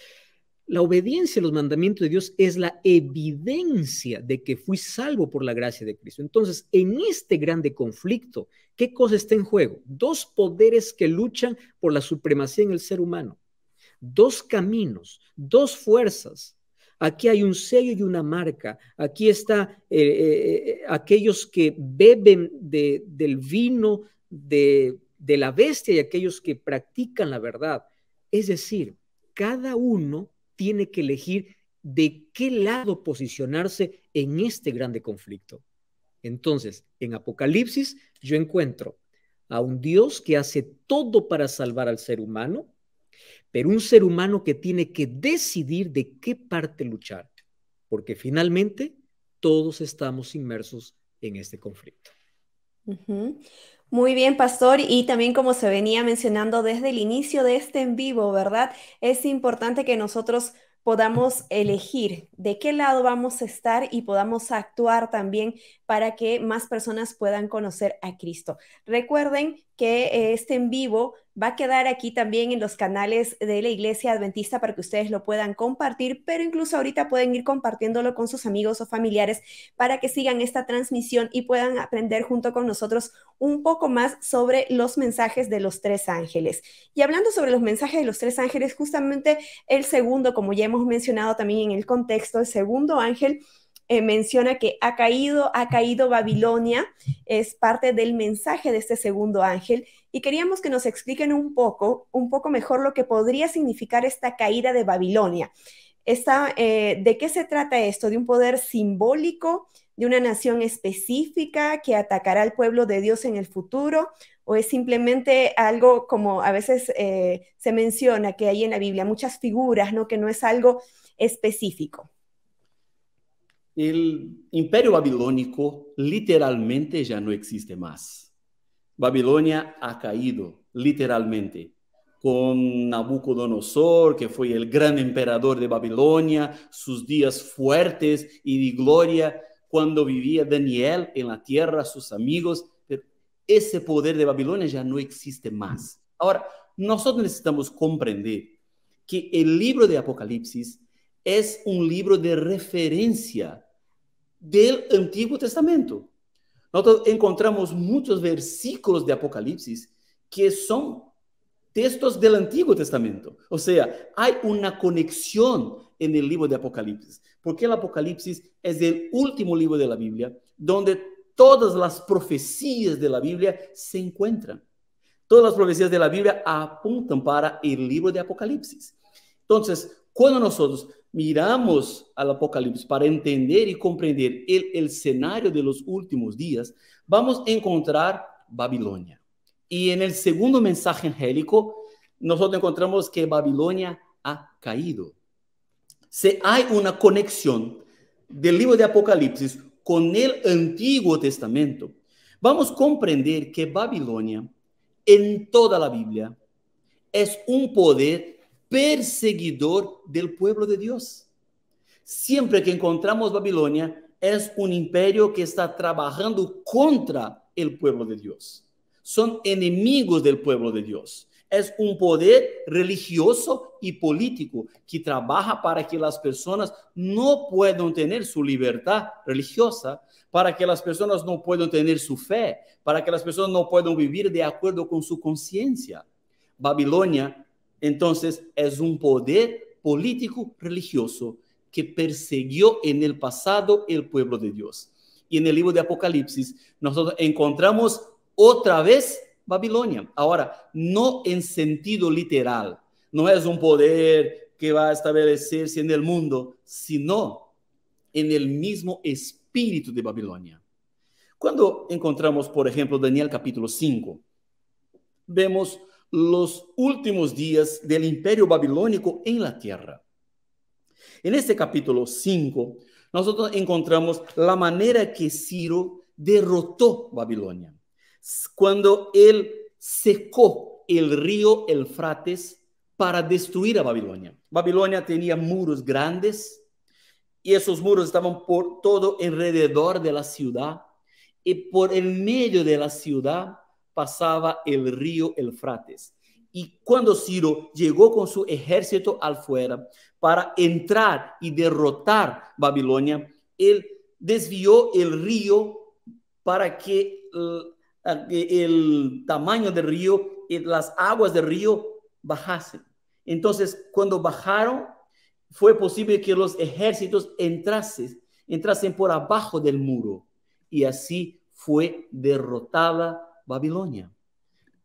La obediencia a los mandamientos de Dios es la evidencia de que fui salvo por la gracia de Cristo. Entonces, en este grande conflicto, ¿qué cosa está en juego? Dos poderes que luchan por la supremacía en el ser humano. Dos caminos, dos fuerzas. Aquí hay un sello y una marca. Aquí está aquellos que beben del vino de la bestia y aquellos que practican la verdad. Es decir, cada uno tiene que elegir de qué lado posicionarse en este grande conflicto. Entonces, en Apocalipsis yo encuentro a un Dios que hace todo para salvar al ser humano, pero un ser humano que tiene que decidir de qué parte luchar, porque finalmente todos estamos inmersos en este conflicto. Muy bien, pastor, y también como se venía mencionando desde el inicio de este en vivo, ¿verdad? Es importante que nosotros podamos elegir de qué lado vamos a estar y podamos actuar también para que más personas puedan conocer a Cristo. Recuerden que este en vivo va a quedar aquí también en los canales de la Iglesia Adventista para que ustedes lo puedan compartir, pero incluso ahorita pueden ir compartiéndolo con sus amigos o familiares para que sigan esta transmisión y puedan aprender junto con nosotros un poco más sobre los mensajes de los tres ángeles. Y hablando sobre los mensajes de los tres ángeles, justamente el segundo, como ya hemos mencionado también en el contexto, el segundo ángel menciona que ha caído Babilonia, es parte del mensaje de este segundo ángel, y queríamos que nos expliquen un poco mejor lo que podría significar esta caída de Babilonia. ¿De qué se trata esto? ¿De un poder simbólico, de una nación específica que atacará al pueblo de Dios en el futuro? ¿O es simplemente algo como a veces se menciona que hay en la Biblia, muchas figuras, ¿no? Que no es algo específico? El imperio babilónico literalmente ya no existe más. Babilonia ha caído literalmente con Nabucodonosor, que fue el gran emperador de Babilonia, sus días fuertes y de gloria, cuando vivía Daniel en la tierra, sus amigos. Pero ese poder de Babilonia ya no existe más. Ahora, nosotros necesitamos comprender que el libro de Apocalipsis es un libro de referencia del Antiguo Testamento. Nosotros encontramos muchos versículos de Apocalipsis que son textos del Antiguo Testamento. O sea, hay una conexión en el libro de Apocalipsis, porque el Apocalipsis es el último libro de la Biblia donde todas las profecías de la Biblia se encuentran. Todas las profecías de la Biblia apuntan para el libro de Apocalipsis. Entonces, cuando nosotros miramos al Apocalipsis para entender y comprender el escenario de los últimos días, vamos a encontrar Babilonia. Y en el segundo mensaje angélico, nosotros encontramos que Babilonia ha caído. Si hay una conexión del libro de Apocalipsis con el Antiguo Testamento, vamos a comprender que Babilonia, en toda la Biblia, es un poder perseguidor del pueblo de Dios. Siempre que encontramos Babilonia, es un imperio que está trabajando contra el pueblo de Dios. Son enemigos del pueblo de Dios. Es un poder religioso y político que trabaja para que las personas no puedan tener su libertad religiosa, para que las personas no puedan tener su fe, para que las personas no puedan vivir de acuerdo con su conciencia. Babilonia, entonces, es un poder político religioso que persiguió en el pasado el pueblo de Dios. Y en el libro de Apocalipsis nosotros encontramos otra vez Babilonia. Ahora, no en sentido literal, no es un poder que va a establecerse en el mundo, sino en el mismo espíritu de Babilonia. Cuando encontramos, por ejemplo, Daniel capítulo 5, vemos los últimos días del imperio babilónico en la tierra. En este capítulo 5, nosotros encontramos la manera que Ciro derrotó Babilonia. Cuando él secó el río Eufrates para destruir a Babilonia. Babilonia tenía muros grandes y esos muros estaban por todo alrededor de la ciudad, y por el medio de la ciudad pasaba el río Eufrates. Y cuando Ciro llegó con su ejército afuera para entrar y derrotar Babilonia, él desvió el río para que el tamaño del río y las aguas del río bajasen. Entonces, cuando bajaron, fue posible que los ejércitos entrasen por abajo del muro, y así fue derrotada Babilonia.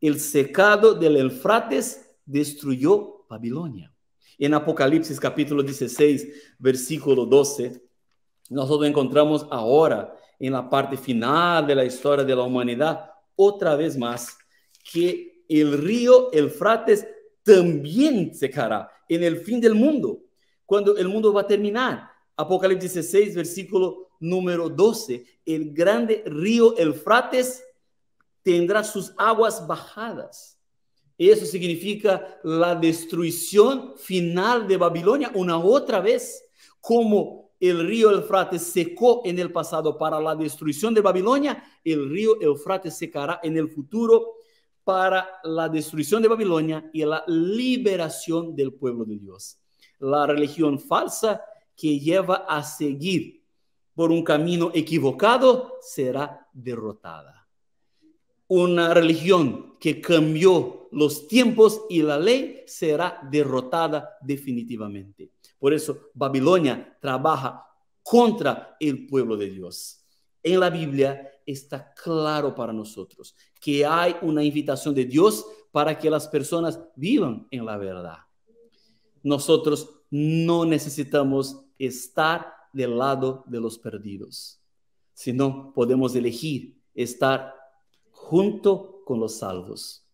El secado del Eufrates destruyó Babilonia. En Apocalipsis capítulo 16, versículo 12, nosotros encontramos ahora, en la parte final de la historia de la humanidad, otra vez más, que el río Eufrates también secará en el fin del mundo, cuando el mundo va a terminar. Apocalipsis 16, versículo número 12, el grande río Eufrates tendrá sus aguas bajadas. Eso significa la destrucción final de Babilonia una otra vez, como el río Eufrates secó en el pasado para la destrucción de Babilonia, el río Eufrates secará en el futuro para la destrucción de Babilonia y la liberación del pueblo de Dios. La religión falsa que lleva a seguir por un camino equivocado será derrotada. Una religión que cambió los tiempos y la ley será derrotada definitivamente. Por eso Babilonia trabaja contra el pueblo de Dios. En la Biblia está claro para nosotros que hay una invitación de Dios para que las personas vivan en la verdad. Nosotros no necesitamos estar del lado de los perdidos, sino podemos elegir estar junto con los salvos.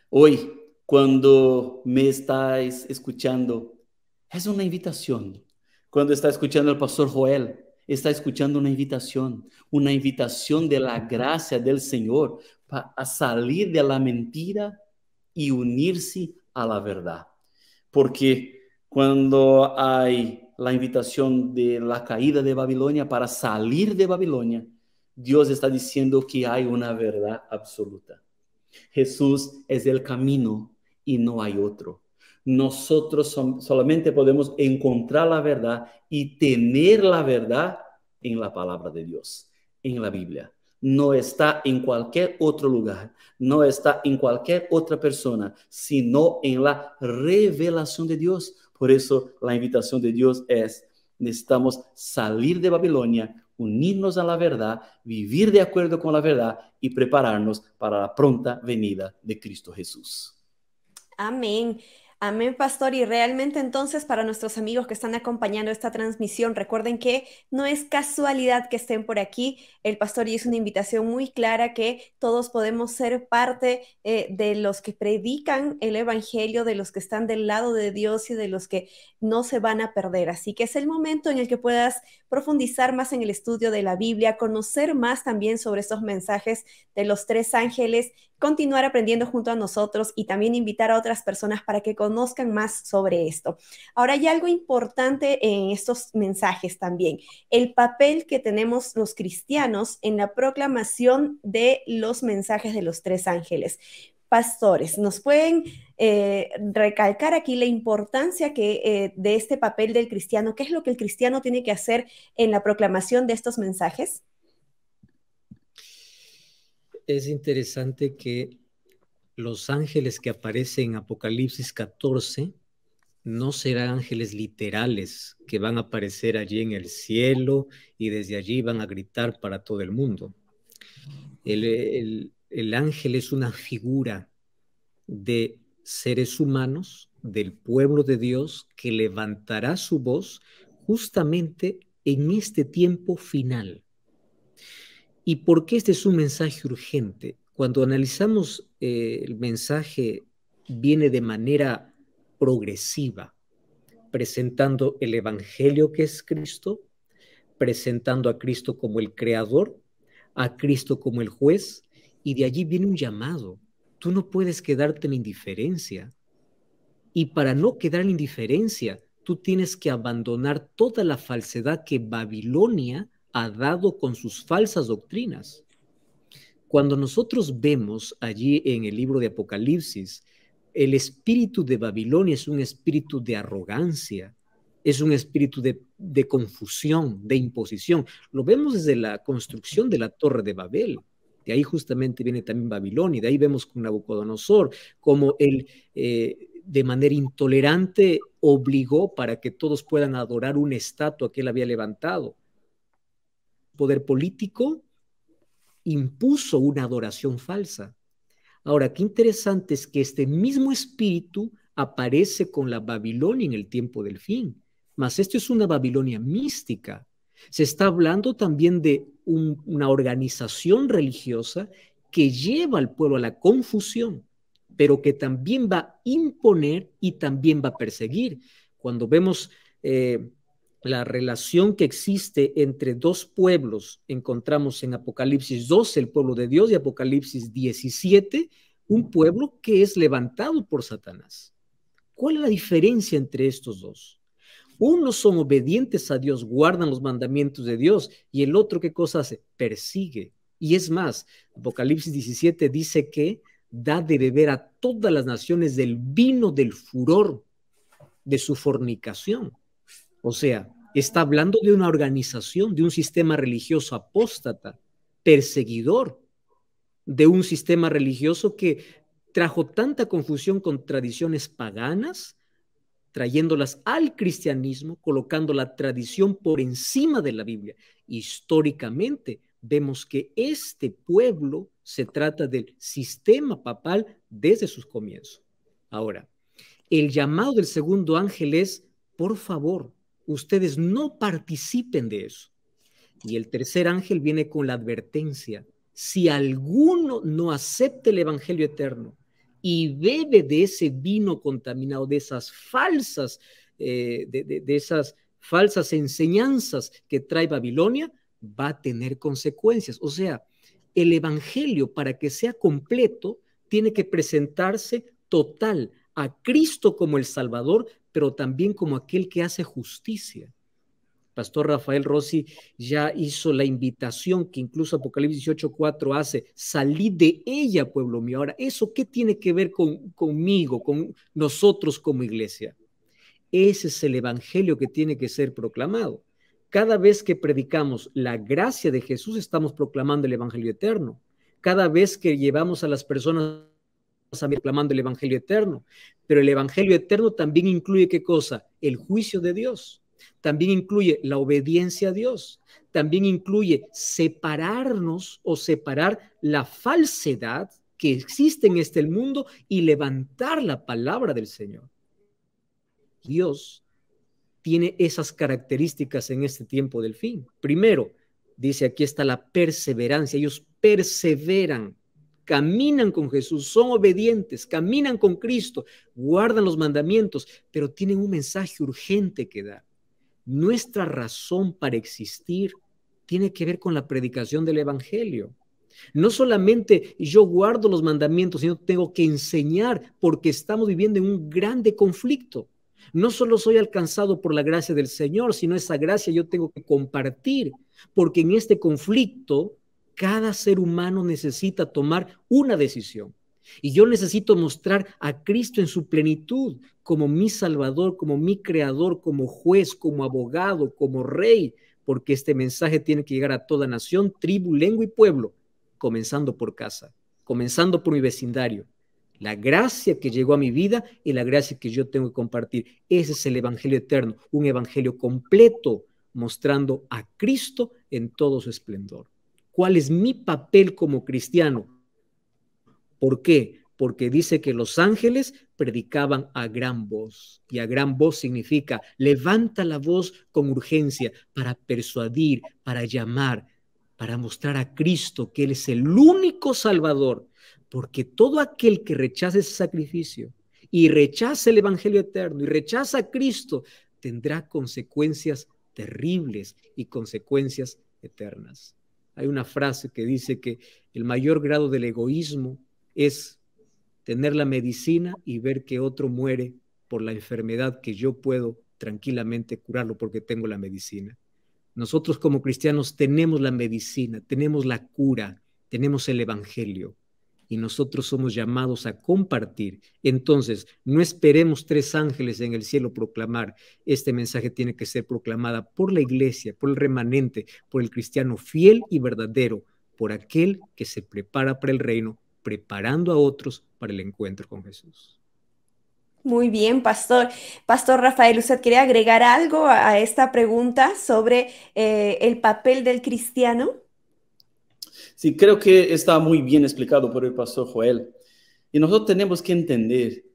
Hoy, cuando me estáis escuchando, es una invitación. Cuando está escuchando el pastor Joel, está escuchando una invitación de la gracia del Señor a salir de la mentira y unirse a la verdad. Porque cuando hay la invitación de la caída de Babilonia para salir de Babilonia, Dios está diciendo que hay una verdad absoluta. Jesús es el camino y no hay otro. Nosotros solamente podemos encontrar la verdad y tener la verdad en la palabra de Dios, en la Biblia. No está en cualquier otro lugar, no está en cualquier otra persona, sino en la revelación de Dios. Por eso la invitación de Dios es: necesitamos salir de Babilonia, unirnos a la verdad, vivir de acuerdo con la verdad y prepararnos para la pronta venida de Cristo Jesús. Amén. Amén, pastor. Y realmente entonces para nuestros amigos que están acompañando esta transmisión, recuerden que no es casualidad que estén por aquí. El pastor hizo una invitación muy clara que todos podemos ser parte de los que predican el evangelio, de los que están del lado de Dios y de los que no se van a perder. Así que es el momento en el que puedas profundizar más en el estudio de la Biblia, conocer más también sobre estos mensajes de los tres ángeles, continuar aprendiendo junto a nosotros y también invitar a otras personas para que conozcan más sobre esto. Ahora hay algo importante en estos mensajes también, el papel que tenemos los cristianos en la proclamación de los mensajes de los tres ángeles. Pastores, ¿nos pueden recalcar aquí la importancia de este papel del cristiano? ¿Qué es lo que el cristiano tiene que hacer en la proclamación de estos mensajes? Es interesante que los ángeles que aparecen en Apocalipsis 14 no serán ángeles literales que van a aparecer allí en el cielo y desde allí van a gritar para todo el mundo. El ángel es una figura de seres humanos, del pueblo de Dios, que levantará su voz justamente en este tiempo final. ¿Y por qué este es un mensaje urgente? Cuando analizamos el mensaje, viene de manera progresiva, presentando el evangelio que es Cristo, presentando a Cristo como el creador, a Cristo como el juez, y de allí viene un llamado. Tú no puedes quedarte en indiferencia. Y para no quedar en indiferencia, tú tienes que abandonar toda la falsedad que Babilonia ha dado con sus falsas doctrinas. Cuando nosotros vemos allí en el libro de Apocalipsis, el espíritu de Babilonia es un espíritu de arrogancia, es un espíritu de confusión, de imposición. Lo vemos desde la construcción de la Torre de Babel. De ahí justamente viene también Babilonia. De ahí vemos con Nabucodonosor como él de manera intolerante obligó para que todos puedan adorar una estatua que él había levantado. Poder político impuso una adoración falsa. Ahora, qué interesante es que este mismo espíritu aparece con la Babilonia en el tiempo del fin. Mas esto es una Babilonia mística. Se está hablando también de una organización religiosa que lleva al pueblo a la confusión, pero que también va a imponer y también va a perseguir. Cuando vemos la relación que existe entre dos pueblos, encontramos en Apocalipsis 12 el pueblo de Dios y Apocalipsis 17 un pueblo que es levantado por Satanás. ¿Cuál es la diferencia entre estos dos? Unos son obedientes a Dios, guardan los mandamientos de Dios, y el otro, ¿qué cosa hace? Persigue. Y es más, Apocalipsis 17 dice que da de beber a todas las naciones del vino del furor de su fornicación. O sea, está hablando de una organización, de un sistema religioso apóstata, perseguidor, de un sistema religioso que trajo tanta confusión con tradiciones paganas, trayéndolas al cristianismo, colocando la tradición por encima de la Biblia. Históricamente vemos que este pueblo se trata del sistema papal desde sus comienzos. Ahora, el llamado del segundo ángel es, por favor, ustedes no participen de eso. Y el tercer ángel viene con la advertencia: si alguno no acepta el evangelio eterno y bebe de ese vino contaminado, de esas falsas, de esas falsas enseñanzas que trae Babilonia, va a tener consecuencias. O sea, el evangelio, para que sea completo, tiene que presentarse total a Cristo como el Salvador, pero también como aquel que hace justicia. Pastor Rafael Rossi ya hizo la invitación que incluso Apocalipsis 18:4 hace: salid de ella, pueblo mío. Ahora, ¿eso qué tiene que ver conmigo, con nosotros como iglesia? Ese es el evangelio que tiene que ser proclamado. Cada vez que predicamos la gracia de Jesús, estamos proclamando el evangelio eterno. Cada vez que llevamos a las personas proclamando el evangelio eterno. Pero el evangelio eterno también incluye, ¿qué cosa? El juicio de Dios. También incluye la obediencia a Dios. También incluye separarnos o separar la falsedad que existe en este mundo y levantar la palabra del Señor. Dios tiene esas características en este tiempo del fin. Primero, dice aquí está la perseverancia. Ellos perseveran, caminan con Jesús, son obedientes, caminan con Cristo, guardan los mandamientos, pero tienen un mensaje urgente que dar. Nuestra razón para existir tiene que ver con la predicación del evangelio. No solamente yo guardo los mandamientos, sino tengo que enseñar, porque estamos viviendo en un grande conflicto. No solo soy alcanzado por la gracia del Señor, sino esa gracia yo tengo que compartir, porque en este conflicto cada ser humano necesita tomar una decisión. Y yo necesito mostrar a Cristo en su plenitud, como mi Salvador, como mi Creador, como juez, como abogado, como rey, porque este mensaje tiene que llegar a toda nación, tribu, lengua y pueblo, comenzando por casa, comenzando por mi vecindario. La gracia que llegó a mi vida y la gracia que yo tengo que compartir. Ese es el evangelio eterno, un evangelio completo, mostrando a Cristo en todo su esplendor. ¿Cuál es mi papel como cristiano? ¿Por qué? Porque dice que los ángeles predicaban a gran voz. Y a gran voz significa levanta la voz con urgencia para persuadir, para llamar, para mostrar a Cristo que Él es el único Salvador. Porque todo aquel que rechace ese sacrificio y rechaza el evangelio eterno y rechaza a Cristo tendrá consecuencias terribles y consecuencias eternas. Hay una frase que dice que el mayor grado del egoísmo es tener la medicina y ver que otro muere por la enfermedad que yo puedo tranquilamente curarlo porque tengo la medicina. Nosotros como cristianos tenemos la medicina, tenemos la cura, tenemos el evangelio y nosotros somos llamados a compartir. Entonces, no esperemos 3 ángeles en el cielo proclamar. Este mensaje tiene que ser proclamada por la iglesia, por el remanente, por el cristiano fiel y verdadero, por aquel que se prepara para el reino, preparando a otros para el encuentro con Jesús. Muy bien, Pastor. Pastor Rafael, ¿usted quiere agregar algo a esta pregunta sobre el papel del cristiano? Sí, creo que está muy bien explicado por el pastor Joel. Y nosotros tenemos que entender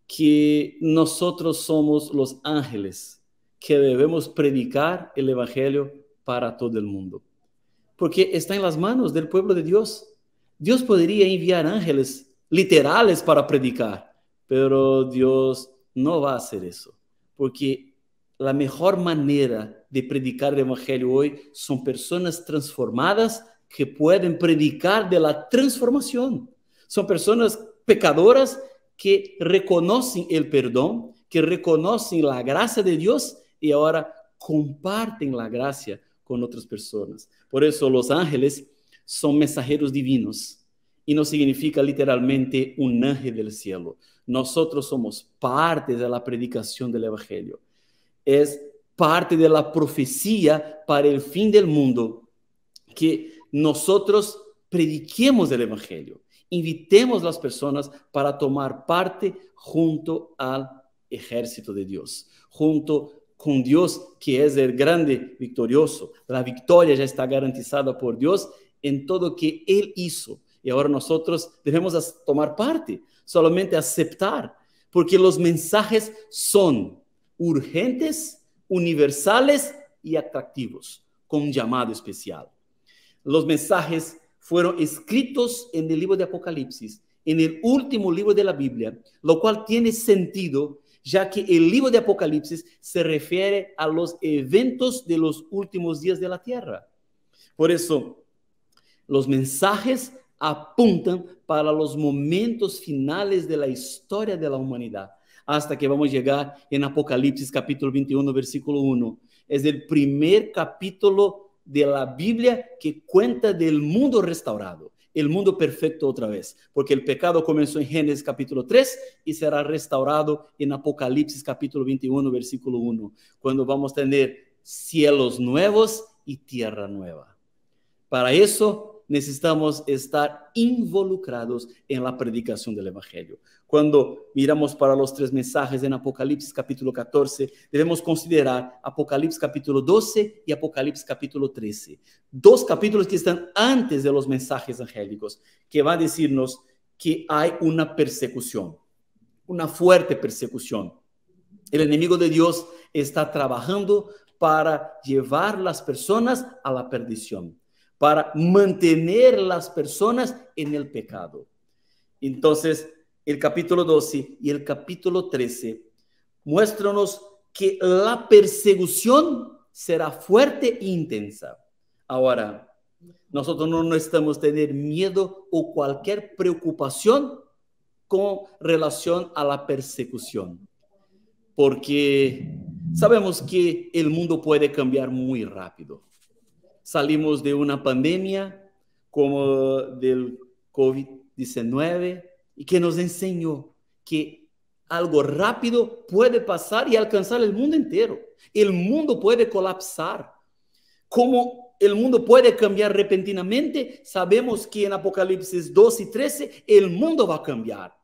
que nosotros somos los ángeles que debemos predicar el evangelio para todo el mundo. Porque está en las manos del pueblo de Dios. Dios podría enviar ángeles literales para predicar, pero Dios no va a hacer eso. Porque la mejor manera de predicar el evangelio hoy son personas transformadas que pueden predicar de la transformación. Son personas pecadoras que reconocen el perdón, que reconocen la gracia de Dios y ahora comparten la gracia con otras personas. Por eso los ángeles son mensajeros divinos y no significa literalmente un ángel del cielo. Nosotros somos parte de la predicación del evangelio. Es parte de la profecía para el fin del mundo que nosotros prediquemos el evangelio, invitemos a las personas para tomar parte junto al ejército de Dios, junto con Dios que es el grande victorioso. La victoria ya está garantizada por Dios en todo que Él hizo. Y ahora nosotros debemos tomar parte, solamente aceptar, porque los mensajes son urgentes, universales y atractivos, con un llamado especial. Los mensajes fueron escritos en el libro de Apocalipsis, en el último libro de la Biblia, lo cual tiene sentido, ya que el libro de Apocalipsis se refiere a los eventos de los últimos días de la tierra. Por eso, los mensajes apuntan para los momentos finales de la historia de la humanidad, hasta que vamos a llegar en Apocalipsis capítulo 21, versículo 1. Es el primer capítulo de la Biblia que cuenta del mundo restaurado, el mundo perfecto otra vez, porque el pecado comenzó en Génesis capítulo 3 y será restaurado en Apocalipsis capítulo 21, versículo 1, cuando vamos a tener cielos nuevos y tierra nueva. Para eso necesitamos estar involucrados en la predicación del Evangelio. Cuando miramos para los 3 mensajes en Apocalipsis capítulo 14, debemos considerar Apocalipsis capítulo 12 y Apocalipsis capítulo 13. 2 capítulos que están antes de los mensajes angélicos, que va a decirnos que hay una persecución, una fuerte persecución. El enemigo de Dios está trabajando para llevar las personas a la perdición, para mantener las personas en el pecado. Entonces, el capítulo 12 y el capítulo 13 muéstranos que la persecución será fuerte e intensa. Ahora, nosotros no necesitamos tener miedo o cualquier preocupación con relación a la persecución, porque sabemos que el mundo puede cambiar muy rápido. Salimos de una pandemia como del COVID-19 y que nos enseñó que algo rápido puede pasar y alcanzar el mundo entero. El mundo puede colapsar. Como el mundo puede cambiar repentinamente, sabemos que en Apocalipsis 2 y 13 el mundo va a cambiar.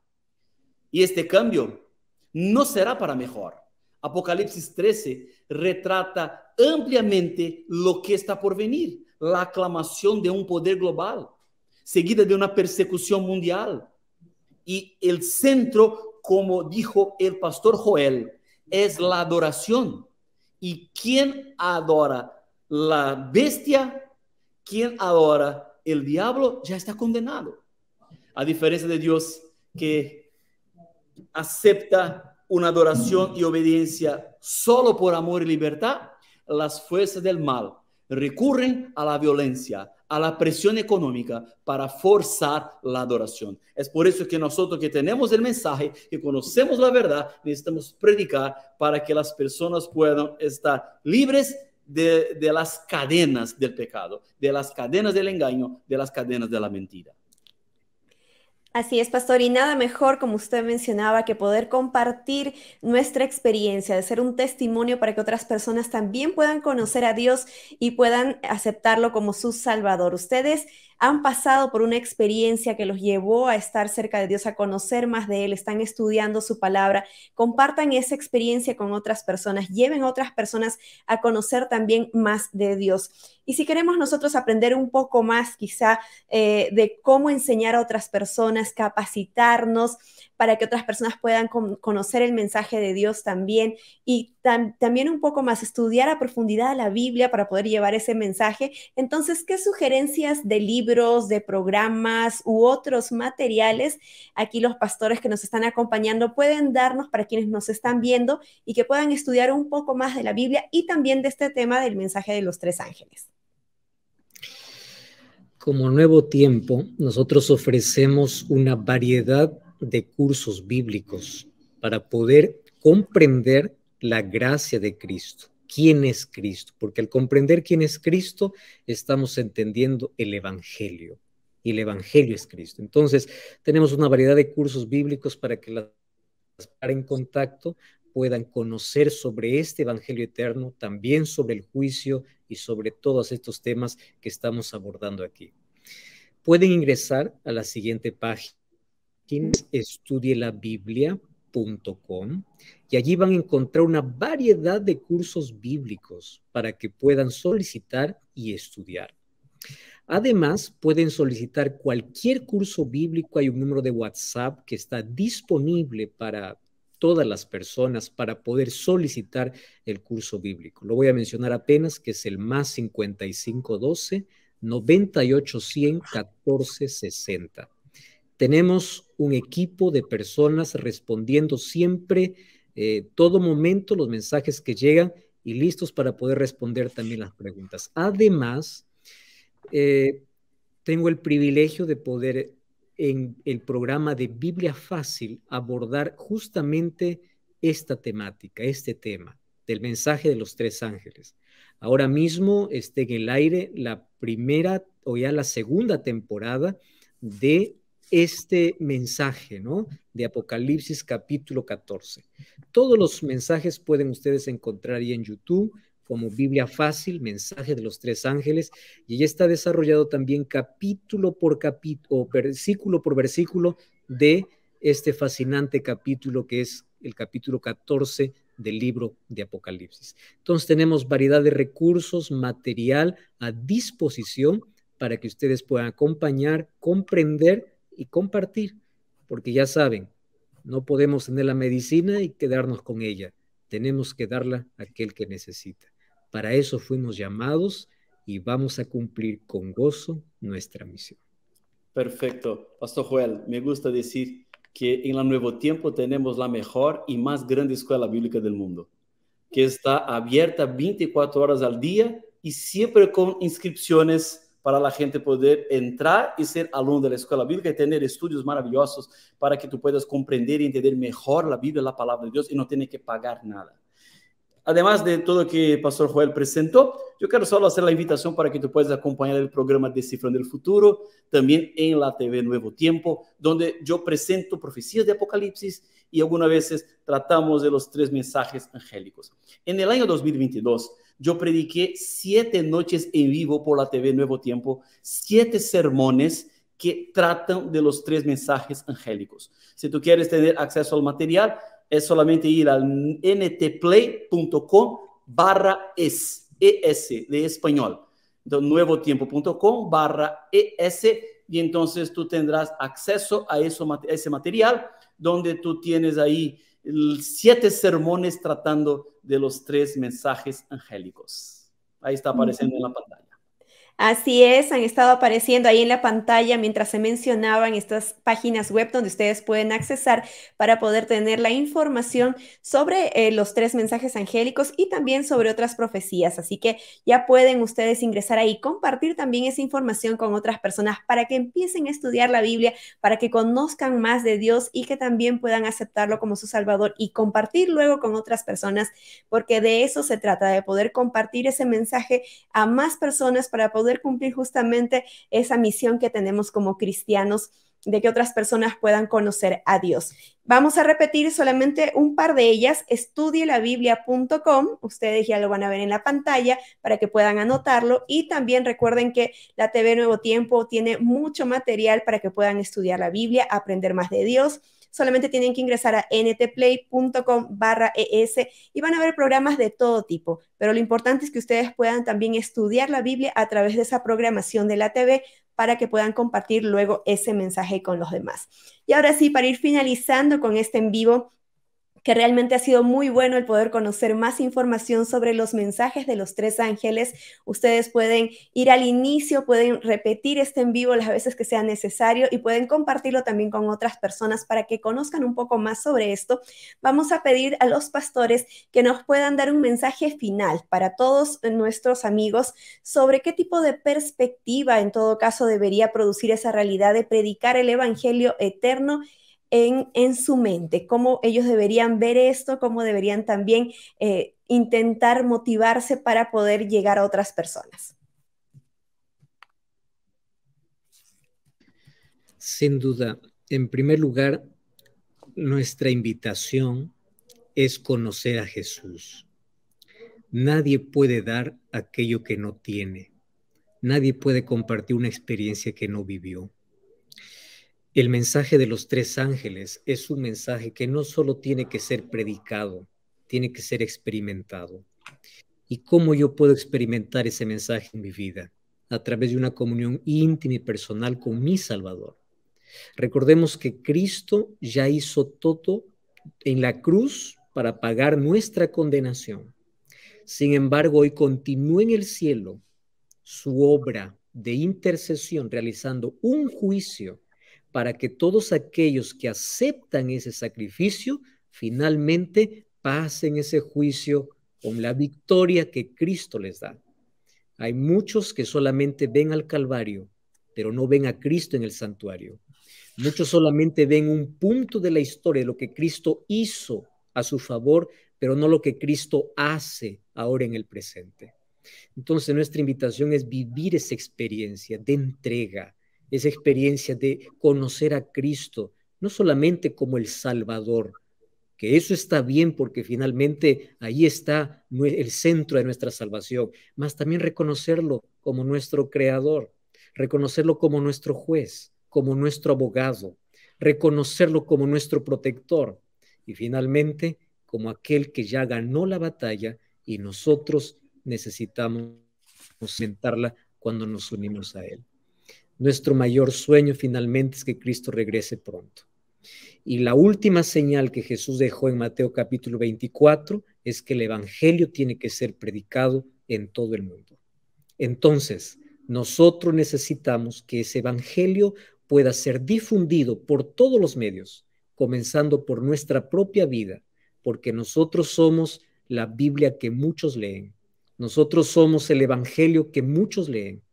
Y este cambio no será para mejor. Apocalipsis 13 retrata ampliamente lo que está por venir, la aclamación de un poder global, seguida de una persecución mundial. Y el centro, como dijo el pastor Joel, es la adoración. Y quien adora la bestia, quien adora el diablo, ya está condenado. A diferencia de Dios, que acepta una adoración y obediencia solo por amor y libertad, las fuerzas del mal recurren a la violencia, a la presión económica para forzar la adoración. Es por eso que nosotros que tenemos el mensaje, que conocemos la verdad, necesitamos predicar para que las personas puedan estar libres de las cadenas del pecado, de las cadenas del engaño, de las cadenas de la mentira. Así es, pastor, y nada mejor, como usted mencionaba, que poder compartir nuestra experiencia, de ser un testimonio para que otras personas también puedan conocer a Dios y puedan aceptarlo como su Salvador. Ustedes han pasado por una experiencia que los llevó a estar cerca de Dios, a conocer más de Él, están estudiando su palabra. Compartan esa experiencia con otras personas, lleven a otras personas a conocer también más de Dios. Y si queremos nosotros aprender un poco más quizá de cómo enseñar a otras personas, capacitarnos para que otras personas puedan conocer el mensaje de Dios también y también un poco más estudiar a profundidad la Biblia para poder llevar ese mensaje. Entonces, ¿qué sugerencias de libros, de programas u otros materiales aquí los pastores que nos están acompañando pueden darnos para quienes nos están viendo y que puedan estudiar un poco más de la Biblia y también de este tema del mensaje de los 3 ángeles? Como Nuevo Tiempo, nosotros ofrecemos una variedad de cursos bíblicos para poder comprender la gracia de Cristo. ¿Quién es Cristo? Porque al comprender quién es Cristo, estamos entendiendo el Evangelio. Y el Evangelio es Cristo. Entonces, tenemos una variedad de cursos bíblicos para que las en contacto puedan conocer sobre este Evangelio eterno, también sobre el juicio y sobre todos estos temas que estamos abordando aquí. Pueden ingresar a la siguiente página, estudielabiblia.org. y allí van a encontrar una variedad de cursos bíblicos para que puedan solicitar y estudiar. Además, pueden solicitar cualquier curso bíblico. Hay un número de WhatsApp que está disponible para todas las personas para poder solicitar el curso bíblico. Lo voy a mencionar apenas, que es el +5512 98 100 14 60. Tenemos un equipo de personas respondiendo siempre, todo momento, los mensajes que llegan y listos para poder responder también las preguntas. Además, tengo el privilegio de poder en el programa de Biblia Fácil abordar justamente esta temática, este tema del mensaje de los tres ángeles. Ahora mismo está en el aire la primera o ya la segunda temporada de este mensaje, ¿no? De Apocalipsis capítulo 14. Todos los mensajes pueden ustedes encontrar ahí en YouTube como Biblia Fácil, mensaje de los tres ángeles, y ya está desarrollado también capítulo por capítulo, versículo por versículo de este fascinante capítulo que es el capítulo 14 del libro de Apocalipsis. Entonces tenemos variedad de recursos, material a disposición para que ustedes puedan acompañar, comprender y compartir, porque ya saben, no podemos tener la medicina y quedarnos con ella, tenemos que darla a aquel que necesita. Para eso fuimos llamados y vamos a cumplir con gozo nuestra misión. Perfecto. Pastor Joel, me gusta decir que en la Nuevo Tiempo tenemos la mejor y más grande escuela bíblica del mundo, que está abierta 24 horas al día y siempre con inscripciones para la gente poder entrar y ser alumno de la escuela bíblica y tener estudios maravillosos para que tú puedas comprender y entender mejor la Biblia, la palabra de Dios, y no tener que pagar nada. Además de todo lo que Pastor Joel presentó, yo quiero solo hacer la invitación para que tú puedas acompañar el programa Descifrando el Futuro, también en la TV Nuevo Tiempo, donde yo presento profecías de Apocalipsis y algunas veces tratamos de los tres mensajes angélicos. En el año 2022, yo prediqué 7 noches en vivo por la TV Nuevo Tiempo, 7 sermones que tratan de los tres mensajes angélicos. Si tú quieres tener acceso al material, es solamente ir al ntplay.com/es de español. Entonces, nuevotiempo.com/es, y entonces tú tendrás acceso a ese material donde tú tienes ahí 7 sermones tratando de los tres mensajes angélicos. Ahí está apareciendo en la pantalla. Así es, han estado apareciendo ahí en la pantalla mientras se mencionaban estas páginas web donde ustedes pueden accesar para poder tener la información sobre los tres mensajes angélicos y también sobre otras profecías. Así que ya pueden ustedes ingresar ahí, compartir también esa información con otras personas para que empiecen a estudiar la Biblia, para que conozcan más de Dios y que también puedan aceptarlo como su Salvador y compartir luego con otras personas, porque de eso se trata, de poder compartir ese mensaje a más personas para poder cumplir justamente esa misión que tenemos como cristianos, de que otras personas puedan conocer a Dios. Vamos a repetir solamente un par de ellas. Estudielabiblia.com, ustedes ya lo van a ver en la pantalla para que puedan anotarlo, y también recuerden que la TV Nuevo Tiempo tiene mucho material para que puedan estudiar la Biblia, aprender más de Dios. Solamente tienen que ingresar a ntplay.com/es y van a ver programas de todo tipo, pero lo importante es que ustedes puedan también estudiar la Biblia a través de esa programación de la TV para que puedan compartir luego ese mensaje con los demás. Y ahora sí, para ir finalizando con este en vivo, que realmente ha sido muy bueno el poder conocer más información sobre los mensajes de los tres ángeles. Ustedes pueden ir al inicio, pueden repetir este en vivo las veces que sea necesario y pueden compartirlo también con otras personas para que conozcan un poco más sobre esto. Vamos a pedir a los pastores que nos puedan dar un mensaje final para todos nuestros amigos sobre qué tipo de perspectiva en todo caso debería producir esa realidad de predicar el evangelio eterno en su mente, cómo ellos deberían ver esto, cómo deberían también intentar motivarse para poder llegar a otras personas. Sin duda, en primer lugar, nuestra invitación es conocer a Jesús. Nadie puede dar aquello que no tiene. Nadie puede compartir una experiencia que no vivió. El mensaje de los tres ángeles es un mensaje que no solo tiene que ser predicado, tiene que ser experimentado. ¿Y cómo yo puedo experimentar ese mensaje en mi vida? A través de una comunión íntima y personal con mi Salvador. Recordemos que Cristo ya hizo todo en la cruz para pagar nuestra condenación. Sin embargo, hoy continúa en el cielo su obra de intercesión, realizando un juicio para que todos aquellos que aceptan ese sacrificio finalmente pasen ese juicio con la victoria que Cristo les da. Hay muchos que solamente ven al Calvario, pero no ven a Cristo en el santuario. Muchos solamente ven un punto de la historia de lo que Cristo hizo a su favor, pero no lo que Cristo hace ahora en el presente. Entonces nuestra invitación es vivir esa experiencia de entrega, esa experiencia de conocer a Cristo, no solamente como el Salvador, que eso está bien porque finalmente ahí está el centro de nuestra salvación, mas también reconocerlo como nuestro Creador, reconocerlo como nuestro juez, como nuestro abogado, reconocerlo como nuestro protector y finalmente como aquel que ya ganó la batalla y nosotros necesitamos sentarla cuando nos unimos a Él. Nuestro mayor sueño finalmente es que Cristo regrese pronto. Y la última señal que Jesús dejó en Mateo capítulo 24 es que el evangelio tiene que ser predicado en todo el mundo. Entonces, nosotros necesitamos que ese evangelio pueda ser difundido por todos los medios, comenzando por nuestra propia vida, porque nosotros somos la Biblia que muchos leen. Nosotros somos el evangelio que muchos leen.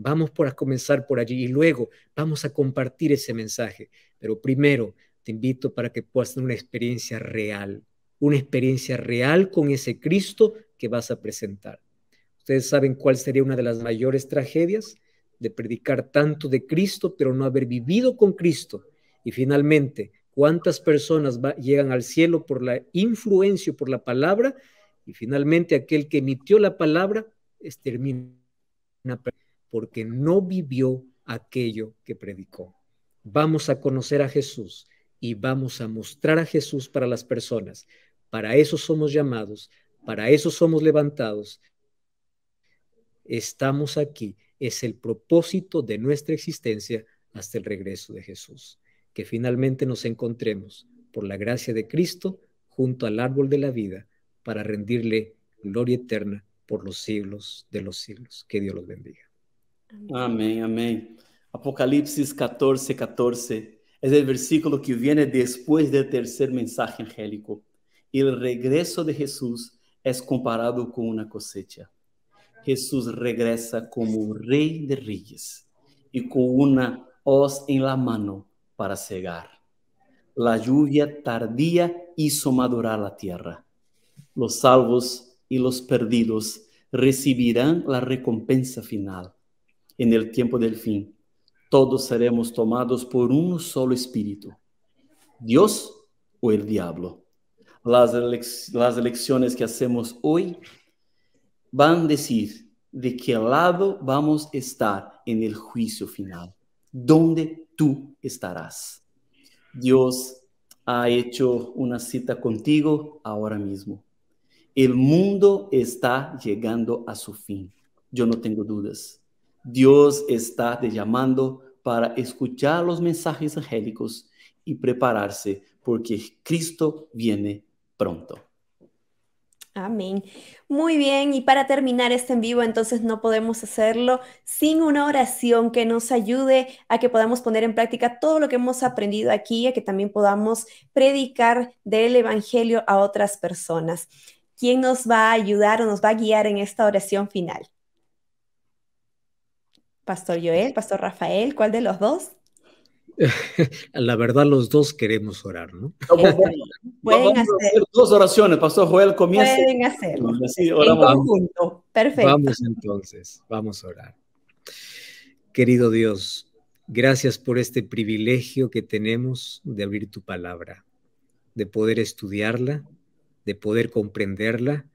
Vamos a comenzar por allí y luego vamos a compartir ese mensaje. Pero primero te invito para que puedas tener una experiencia real con ese Cristo que vas a presentar. ¿Ustedes saben cuál sería una de las mayores tragedias? De predicar tanto de Cristo, pero no haber vivido con Cristo. Y finalmente, ¿cuántas personas llegan al cielo por la influencia, por la palabra? Y finalmente aquel que emitió la palabra termina porque no vivió aquello que predicó. Vamos a conocer a Jesús y vamos a mostrar a Jesús para las personas. Para eso somos llamados, para eso somos levantados. Estamos aquí, es el propósito de nuestra existencia hasta el regreso de Jesús. Que finalmente nos encontremos, por la gracia de Cristo, junto al árbol de la vida, para rendirle gloria eterna por los siglos de los siglos. Que Dios los bendiga. Amén, amén. Apocalipsis 14, 14 es el versículo que viene después del tercer mensaje angélico. El regreso de Jesús es comparado con una cosecha. Jesús regresa como Rey de Reyes y con una hoz en la mano para cegar. La lluvia tardía hizo madurar la tierra. Los salvos y los perdidos recibirán la recompensa final. En el tiempo del fin, todos seremos tomados por un solo espíritu, Dios o el diablo. Las elecciones que hacemos hoy van a decir de qué lado vamos a estar en el juicio final, dónde tú estarás. Dios ha hecho una cita contigo ahora mismo. El mundo está llegando a su fin. Yo no tengo dudas. Dios está te llamando para escuchar los mensajes angélicos y prepararse porque Cristo viene pronto. Amén. Muy bien, y para terminar este en vivo, entonces no podemos hacerlo sin una oración que nos ayude a que podamos poner en práctica todo lo que hemos aprendido aquí, a que también podamos predicar del Evangelio a otras personas. ¿Quién nos va a ayudar o nos va a guiar en esta oración final? Pastor Joel, Pastor Rafael, ¿cuál de los dos? La verdad, los dos queremos orar, ¿no? Pueden Vamos a hacer dos oraciones. Pastor Joel comienza. Pueden hacerlo. Así, En conjunto. Perfecto. Vamos entonces, vamos a orar. Querido Dios, gracias por este privilegio que tenemos de abrir tu palabra, de poder estudiarla, de poder comprenderla,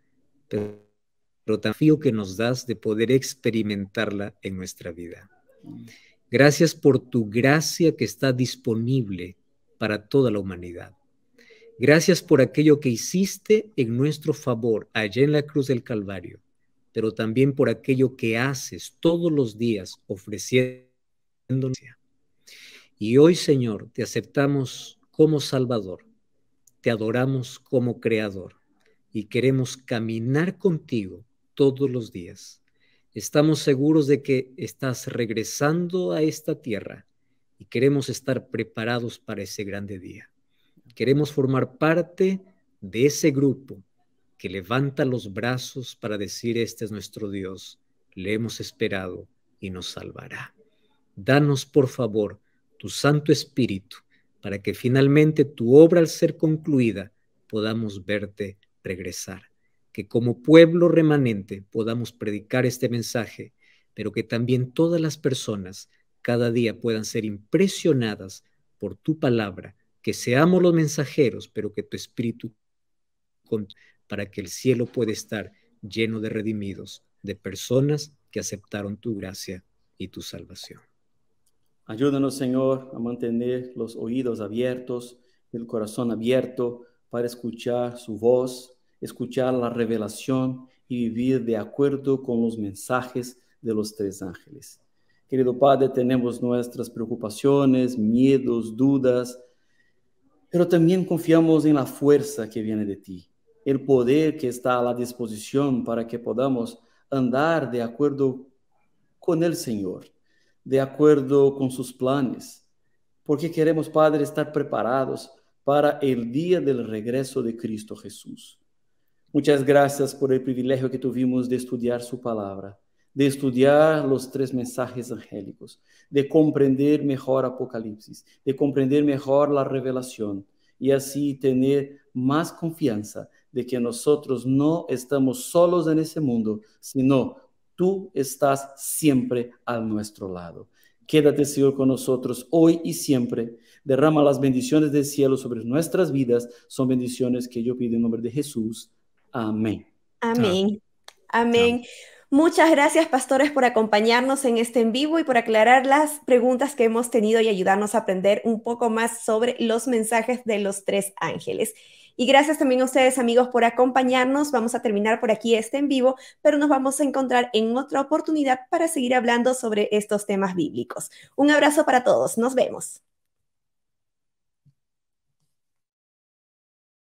pero también que nos das de poder experimentarla en nuestra vida. Gracias por tu gracia que está disponible para toda la humanidad. Gracias por aquello que hiciste en nuestro favor allá en la cruz del Calvario, pero también por aquello que haces todos los días ofreciéndonos. Y hoy, Señor, te aceptamos como Salvador, te adoramos como Creador y queremos caminar contigo todos los días. Estamos seguros de que estás regresando a esta tierra y queremos estar preparados para ese grande día. Queremos formar parte de ese grupo que levanta los brazos para decir: este es nuestro Dios, le hemos esperado y nos salvará. Danos, por favor, tu Santo Espíritu, para que finalmente tu obra, al ser concluida, podamos verte regresar. Que como pueblo remanente podamos predicar este mensaje, pero que también todas las personas cada día puedan ser impresionadas por tu palabra, que seamos los mensajeros, pero que tu Espíritu, para que el cielo pueda estar lleno de redimidos, de personas que aceptaron tu gracia y tu salvación. Ayúdanos, Señor, a mantener los oídos abiertos, el corazón abierto para escuchar su voz, escuchar la revelación y vivir de acuerdo con los mensajes de los tres ángeles. Querido Padre, tenemos nuestras preocupaciones, miedos, dudas, pero también confiamos en la fuerza que viene de ti, el poder que está a la disposición para que podamos andar de acuerdo con el Señor, de acuerdo con sus planes, porque queremos, Padre, estar preparados para el día del regreso de Cristo Jesús. Muchas gracias por el privilegio que tuvimos de estudiar su palabra, de estudiar los tres mensajes angélicos, de comprender mejor Apocalipsis, de comprender mejor la revelación y así tener más confianza de que nosotros no estamos solos en ese mundo, sino tú estás siempre a nuestro lado. Quédate, Señor, con nosotros hoy y siempre. Derrama las bendiciones del cielo sobre nuestras vidas. Son bendiciones que yo pido en nombre de Jesús. Amén. Amén. Amén. Muchas gracias, pastores, por acompañarnos en este en vivo y por aclarar las preguntas que hemos tenido y ayudarnos a aprender un poco más sobre los mensajes de los tres ángeles. Y gracias también a ustedes, amigos, por acompañarnos. Vamos a terminar por aquí este en vivo, pero nos vamos a encontrar en otra oportunidad para seguir hablando sobre estos temas bíblicos. Un abrazo para todos. Nos vemos.